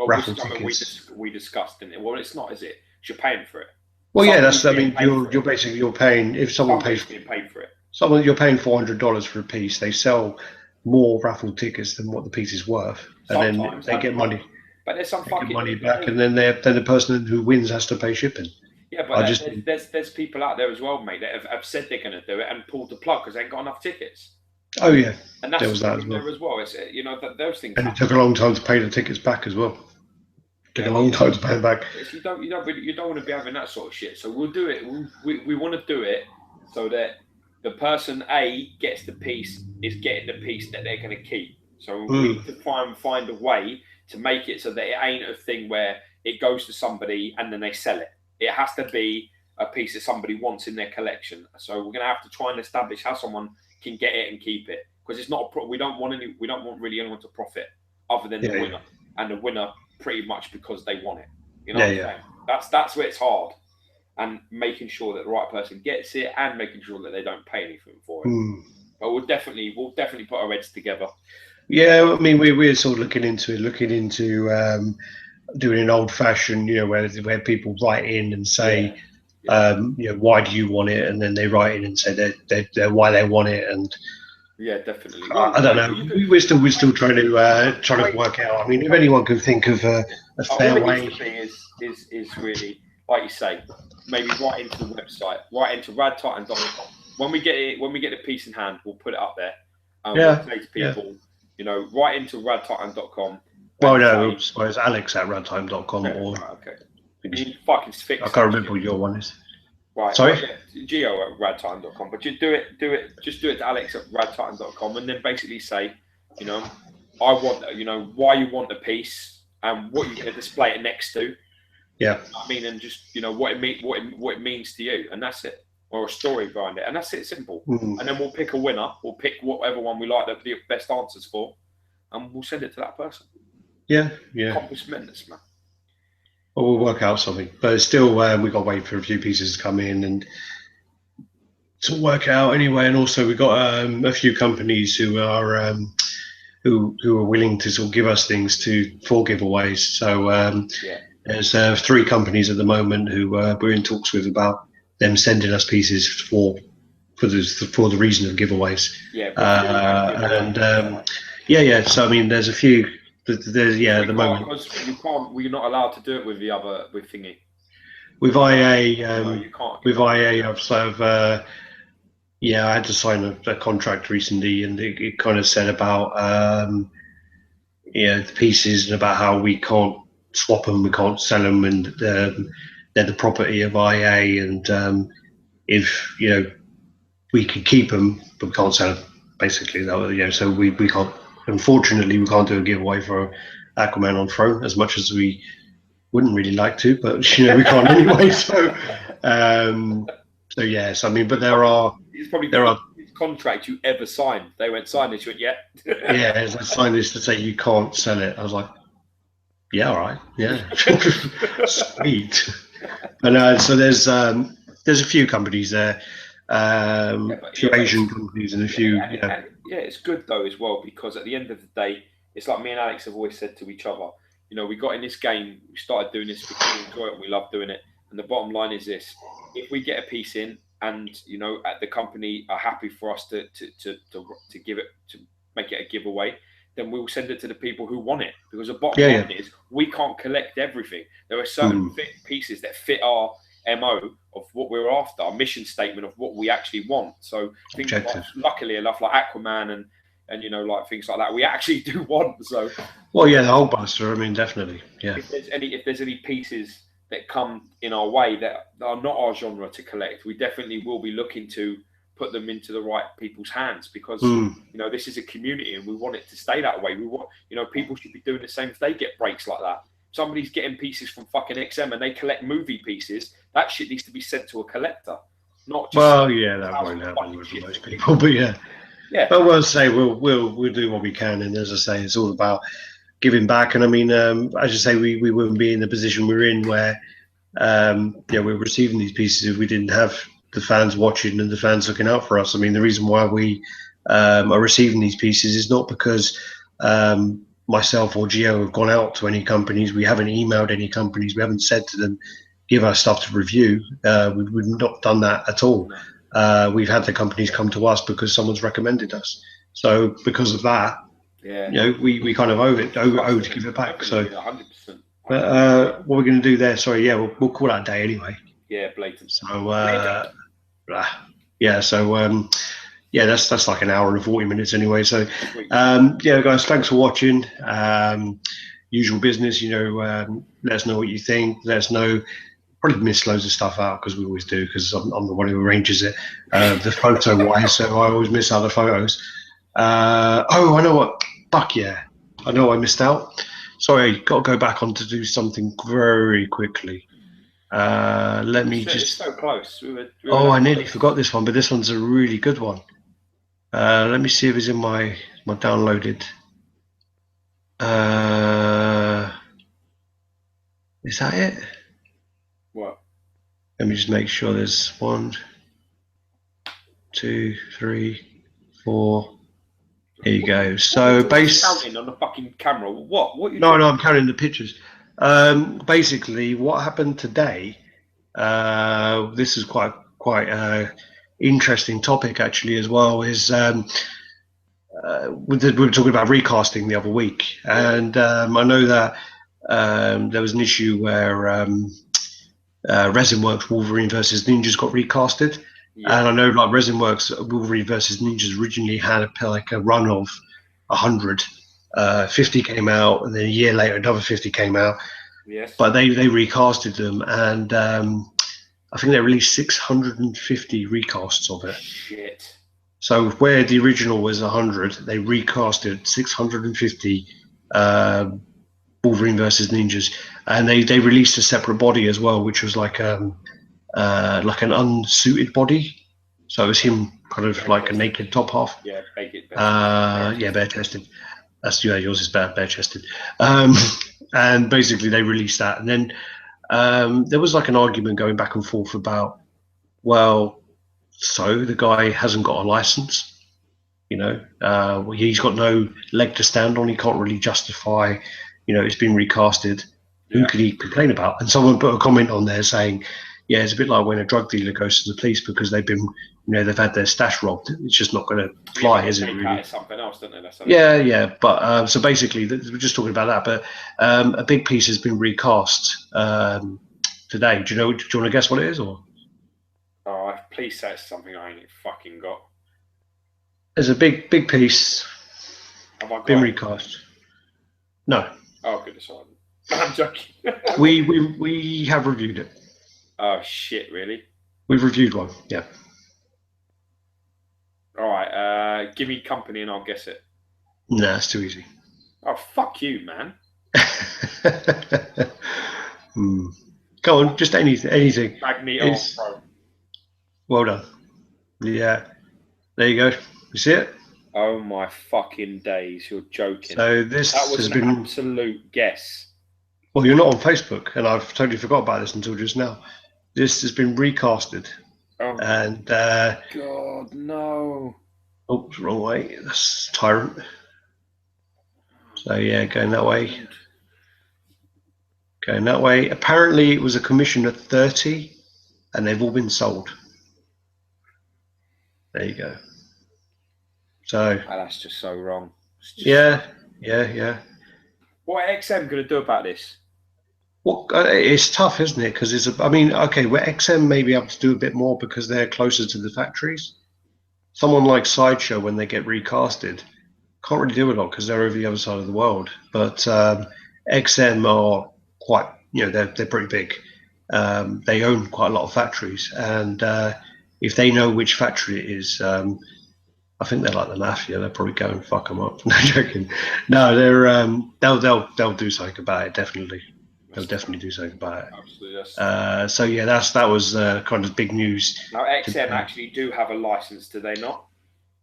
raffle tickets. We discussed, didn't it? Well, it's not, is it? You're paying for it. Well, you're basically paying. If someone pays for it, you're paying $400 for a piece. They sell more raffle tickets than what the piece is worth, and then they get money. But there's some fucking money back, and then the person who wins has to pay shipping. Yeah, but there's people out there as well, mate, that have said they're going to do it and pulled the plug because they ain't got enough tickets. Oh yeah, and that's there was that as well. It's, those things. And it took a long time to pay the tickets back as well. Took a long time to pay them back. You don't want to be having that sort of shit. So we'll do it. We want to do it so that the person A gets the piece is getting the piece that they're going to keep. So we need to try and find a way to make it so that it ain't a thing where it goes to somebody and then they sell it. It has to be a piece that somebody wants in their collection. So we're going to have to try and establish how someone can get it and keep it, because it's not. We don't want really anyone to profit other than the winner, and the winner pretty much because they want it. You know what I'm saying? That's where it's hard, and making sure that the right person gets it, and making sure that they don't pay anything for it. But we'll definitely put our heads together. Yeah, I mean, we're sort of looking into doing an old-fashioned, where people write in and say, why do you want it, and then they write in and say they're why they want it, and yeah, definitely. I don't know. We're still trying to work out. I mean, if anyone can think of a fair way, is really, like you say, maybe write into the website, write into RaddTitan.com. When we get the piece in hand, we'll put it up there. We'll say to people, write into RaddTitan.com. Well, no, I suppose Alex at RaddTitan.com or okay. You fucking fix. I can't remember what your one is. Right. Sorry? Geo at RaddTitan.com. But you do it to Alex at RaddTitan.com, and then basically say, I want, why you want the piece and what you're going to display it next to. Yeah. I mean, and just, what it means to you, and that's it. Or a story behind it, and that's it, simple. And then we'll pick a winner. We'll pick whatever one we like the best answers for, and we'll send it to that person. Yeah. Accomplishments, man. Well, we'll work out something, but it's still we've got to wait for a few pieces to come in and to work out anyway. And also we've got a few companies who are willing to sort of give us things for giveaways. So there's 3 companies at the moment who we're in talks with about them sending us pieces for the reason of giveaways. So I mean, there's a few. At the moment, because we're not allowed to do it with thingy. With IA, no, you can't. With IA, I've sort of I had to sign a contract recently, and it kind of said about the pieces and about how we can't swap them, we can't sell them, and they're the property of IA, and if we can keep them, but we can't sell them. Basically, so we can't. Unfortunately, we can't do a giveaway for Aquaman on Throne as much as we wouldn't really like to, but we can't anyway. So yes, I mean, but there are contract you ever signed. They went sign this, you went I signed this to say you can't sell it. I was like, yeah, all right, yeah, sweet. And so there's a few companies there, a few Asian companies, and a few. It's good though as well, because at the end of the day, it's like me and Alex have always said to each other. We got in this game, we started doing this because we enjoy it and we love doing it. And the bottom line is this: if we get a piece in, and at the company are happy for us to give it, to make it a giveaway, then we'll send it to the people who want it. Because the bottom line is we can't collect everything. There are certain pieces that fit our MO of what we're after, our mission statement of what we actually want. So things like, luckily enough, like Aquaman and like things like that, we actually do want. So the Hulkbuster, I mean, definitely. Yeah. If there's any pieces that come in our way that are not our genre to collect, we definitely will be looking to put them into the right people's hands, because this is a community and we want it to stay that way. We want people should be doing the same if they get breaks like that. Somebody's getting pieces from fucking XM and they collect movie pieces. That shit needs to be sent to a collector, not just. That won't happen with most people, but But we'll say we'll do what we can, and as I say, it's all about giving back. And I mean, as you say, we wouldn't be in the position we're in where we're receiving these pieces if we didn't have the fans watching and the fans looking out for us. I mean, the reason why we are receiving these pieces is not because myself or Gio have gone out to any companies. We haven't emailed any companies. We haven't said to them, give us stuff to review. We've not done that at all. We've had the companies come to us because someone's recommended us. So because of that, we kind of owe to give it back. So 100%. What we're going to do there, we'll call that a day anyway. Yeah, blatant. So that's like an hour and 40 minutes anyway. So guys, thanks for watching. Usual business, let us know what you think. Let us know. Probably miss loads of stuff out because we always do, because I'm the one who arranges it, the photo wise. So I always miss other photos. I know what. Fuck yeah, I know I missed out. Sorry, got to go back on to do something very quickly. Let me just. So close. I nearly forgot this one, but this one's a really good one. Let me see if it's in my downloaded. Is that it? Let me just make sure there's 1, 2, 3, 4. Here you go. So counting on the fucking camera. What you? No, I'm counting the pictures. Basically, what happened today? This is quite interesting topic actually as well. Is we were talking about recasting the other week, and I know that there was an issue where ResinWorks Wolverine versus Ninjas got recasted. Yeah. And I know like ResinWorks Wolverine versus Ninjas originally had like a run of 100. 50 came out, and then a year later another 50 came out. Yes. But they recasted them, and I think they released 650 recasts of it. Shit. So where the original was 100, they recasted 650 Wolverine versus Ninjas, and they released a separate body as well, which was like an unsuited body. So it was him kind of bare like chested. A naked top half. Yeah, bare chested. That's yours is bare chested. And basically they released that, and then there was like an argument going back and forth about, well, so the guy hasn't got a license, he's got no leg to stand on. He can't really justify, it's been recasted. Who could he complain about? And someone put a comment on there saying, yeah, it's a bit like when a drug dealer goes to the police because they've been, they've had their stash robbed. It's just not going to fly, is it? Really? Something else, don't they? That's yeah. But so basically, we're just talking about that. But a big piece has been recast today. Do you want to guess what it is, or? Oh, please say it's something I ain't fucking got. There's a big piece been recast. No. Oh, goodness, I'm joking. we have reviewed it. Oh shit! Really? We've reviewed one. Yeah. All right. Give me company and I'll guess it. Nah, it's too easy. Oh fuck you, man. Go on, just anything. Magneto. Well done. Yeah. There you go. You see it? Oh my fucking days! You're joking. So that was an absolute guess. Well, you're not on Facebook, and I've totally forgot about this until just now. This has been recasted. Oh, and God, no. Oh, wrong way. That's Tyrant. So yeah, going that way. Going that way. Apparently, it was a commission of 30, and they've all been sold. There you go. So that's just so wrong. Yeah. What are XM going to do about this? Well, it's tough, isn't it? Because where XM may be able to do a bit more because they're closer to the factories. Someone like Sideshow, when they get recasted, can't really do a lot because they're over the other side of the world. But XM are quite, they're pretty big. They own quite a lot of factories, and if they know which factory it is, I think they're like the mafia. They'll probably go and fuck them up. No, joking. No, they'll do something about it. Definitely, they'll definitely do something about it. Absolutely. So yeah, that was kind of big news. Now XM actually do have a license, do they not?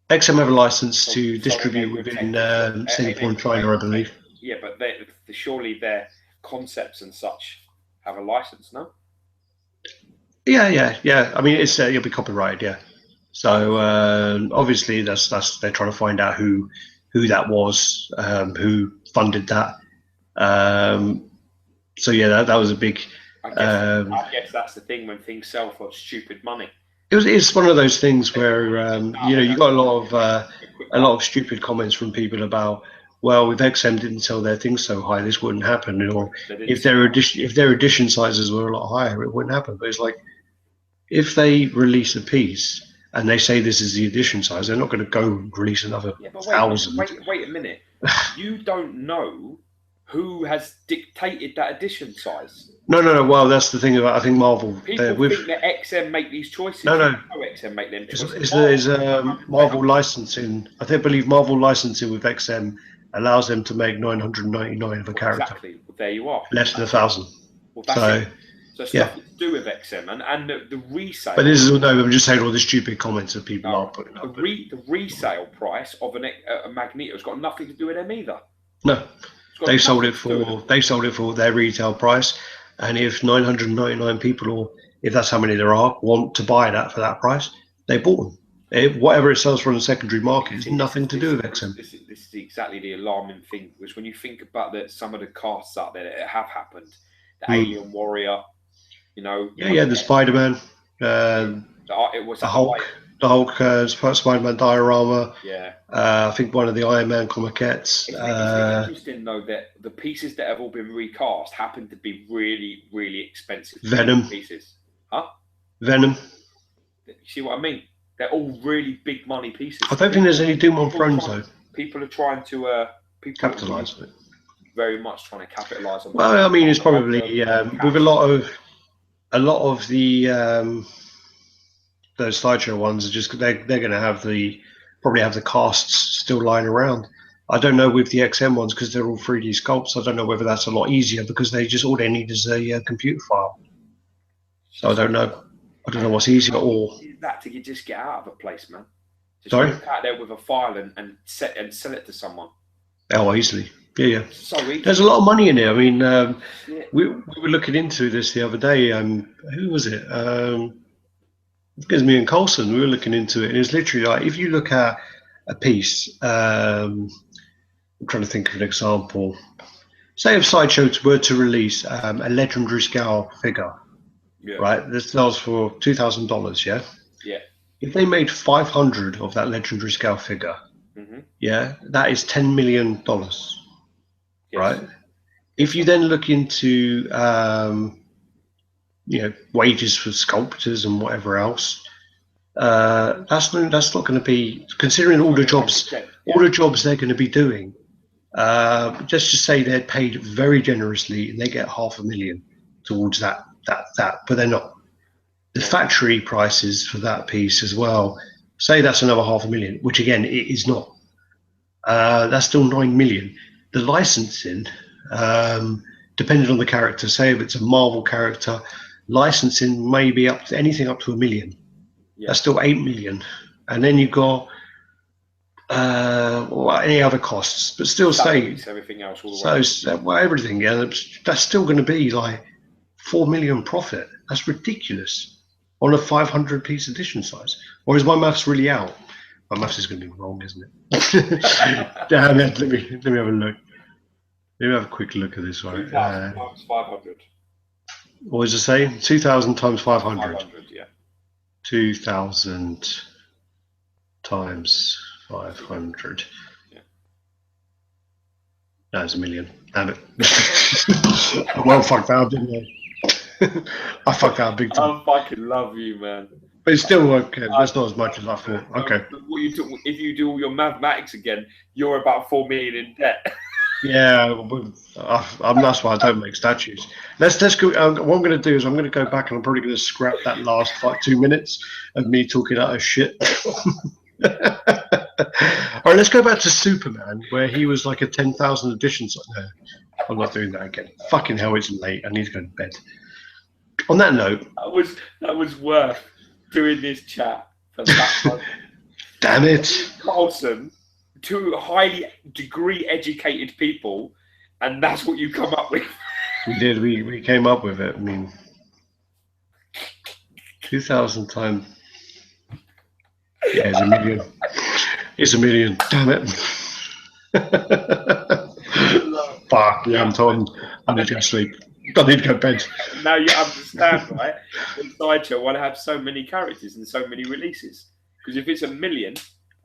XM have a license to distribute within Singapore and China, I believe. Yeah, but surely their concepts and such have a license, no? Yeah. I mean, it's you'll be copyrighted, yeah. So obviously, that's they're trying to find out who that was, who funded that. So yeah, that was a big. I guess that's the thing when things sell for stupid money. It's one of those things where you got a lot of stupid comments from people about, well, if XM didn't sell their things so high, this wouldn't happen, or if their edition sizes were a lot higher, it wouldn't happen. But it's like, if they release a piece and they say this is the edition size, they're not going to go release another 1,000. Wait a minute. You don't know who has dictated that edition size. No. Well, that's the thing about, I think, Marvel. People think that XM make these choices. No. XM make them choices. Is Marvel licensing. I believe Marvel licensing with XM allows them to make 999 of a character. Exactly. Well, there you are. Less than 1,000. Well, that's it. So it's nothing to do with XM and the resale. But this is I'm just saying all the stupid comments that people are putting up. The resale price of a Magneto has got nothing to do with them either. No, they sold it for their retail price, and if 999 people, or if that's how many there are, want to buy that for that price, they bought them. Whatever it sells from the secondary market is nothing to do with XM. This is exactly the alarming thing, because when you think about some of the casts out there that have happened, the Alien Warrior, you know. Yeah, the Spider-Man, it was the Hulk, Spider-Man diorama. Yeah. I think one of the Iron Man comiquettes. It's interesting though that the pieces that have all been recast happen to be really, really expensive Venom pieces. Huh? Venom. You see what I mean? They're all really big money pieces. I don't think there's any Doom on Thrones though. People are trying to capitalise on it. Very much trying to capitalise on. Well, I mean, it's probably with a lot of the those Sideshow ones are just they're going to probably have the casts still lying around. I don't know with the XM ones because they're all 3D sculpts. I don't know whether that's a lot easier because all they need is a computer file. So I don't know. I don't know what's easier or that to just get out of a place, man. Just Sorry? Look out there with a file and sell it to someone. Oh, easily. Yeah. So easy. There's a lot of money in it. I mean, we were looking into this the other day. Who was it? It was me and Colson. We were looking into it, and it's literally like if you look at a piece. I'm trying to think of an example. Say if Sideshow were to release a legendary scale figure. Yeah. Right, this sells for $2,000. Yeah. Yeah. If they made 500 of that legendary scale figure, yeah, that is $10 million. Yes. Right. If you then look into wages for sculptors and whatever else, that's not going to be, considering all the jobs they're going to be doing. Just to say they're paid very generously and they get $500,000 towards that, but they're not. The factory prices for that piece as well, say that's another $500,000, which again it is not. That's still $9 million. The licensing, depending on the character, say if it's a Marvel character, licensing may be anything up to $1 million. Yeah. That's still $8 million, and then you've got any other costs, but still say everything else. All the way. Everything. Yeah, that's still going to be like $4 million profit. That's ridiculous on a 500-piece edition size. Or is my maths really out? My maths is going to be wrong, isn't it? Damn it! Let me have a look. Let me have a quick look at this one. 2,000 times 500. What was it saying? 2,000 times 500. 500, yeah. 2,000 times 500. Yeah. No, it's $1 million. Damn it. Well, fucked that up, didn't I? I fucked that big time. I fucking love you, man. But it's still okay. That's not as much as I thought. Okay. If you do all your mathematics again, you're about $4 million in debt. Yeah, that's why I don't make statues. Let's go. What I'm going to do is I'm going to go back and I'm probably going to scrap that last 2 minutes of me talking out of shit. All right, let's go back to Superman, where he was like a 10,000 edition. No, I'm not doing that again. Fucking hell, it's late. I need to go to bed. On that note, that was worth doing this chat for that one. Damn it, Carlson. Two highly degree educated people, and that's what you come up with. We did. We came up with it. I mean, 2,000 times. Yeah, it's $1 million. It's $1 million. Damn it. Fuck. Yeah, I'm tired. I need to go sleep. I need to go to bed. Now you understand, right? In Sideshow, why they have so many characters and so many releases? Because if it's $1 million.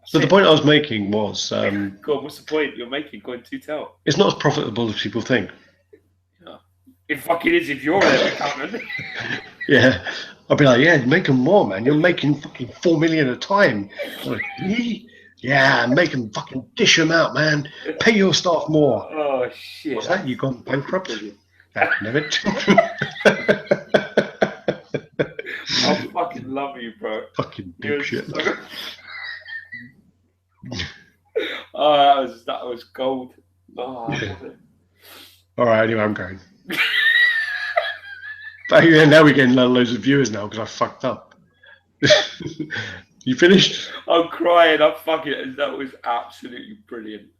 So the point I was making was... go on, what's the point you're making? Go on, to tell. It's not as profitable as people think. Yeah. It fucking is if you're an accountant. Yeah. I'd be like, yeah, make them more, man. You're making fucking $4 million a time. Like, yeah, make them fucking dish them out, man. Pay your staff more. Oh, shit. What's that? You gone bankrupt? Damn it. I fucking love you, bro. Fucking big shit. So... Oh, that was gold. Oh, yeah. All right, anyway, I'm going. Yeah, now we're getting loads of viewers now because I fucked up. You finished? I'm crying. That was absolutely brilliant.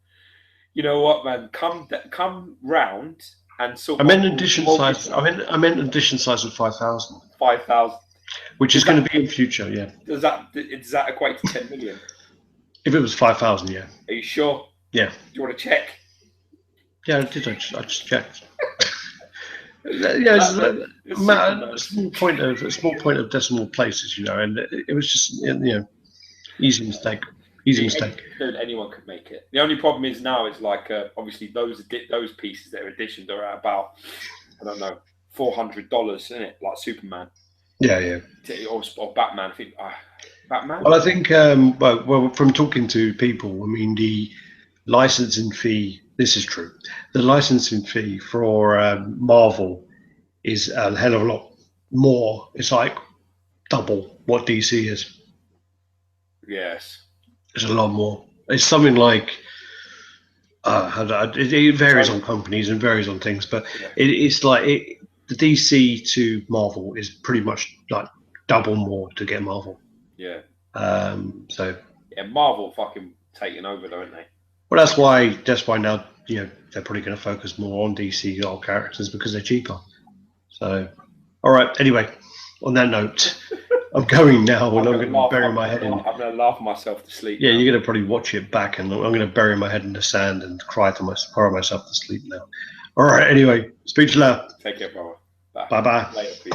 You know what, man? Come round and sort I of meant edition size. I meant edition size of 5,000. 5,000. Which is going to be in future, yeah. Does that equate to 10 million? If it was 5,000, yeah. Are you sure? Yeah. Do you want to check? Yeah, I did. I just checked. Yeah, it's a small point of decimal places, you know, and it was just, you know, easy mistake. Dude, anyone could make it. The only problem is now is like obviously those pieces that are editioned are at about, I don't know, $400, isn't it? Like Superman. Yeah. Or Batman. I think Batman. Well, I think well, from talking to people, I mean, the licensing fee. This is true. The licensing fee for Marvel is a hell of a lot more. It's like double what DC is. Yes. It's a lot more. It's something like it varies on companies and varies on things, but it's like the DC to Marvel is pretty much like double more to get Marvel. Yeah. So. Yeah, Marvel fucking taking over, though, aren't they? Well, that's why now, you know, they're probably going to focus more on DC old characters because they're cheaper. So, all right. Anyway, on that note, I'm going now, and I'm going to bury my head in. I'm going to laugh myself to sleep. Yeah, you're going to probably watch it back, and I'm going to bury my head in the sand and cry myself to sleep now. All right. Anyway, speak to you later. Take care, brother. Bye bye. Later, peace.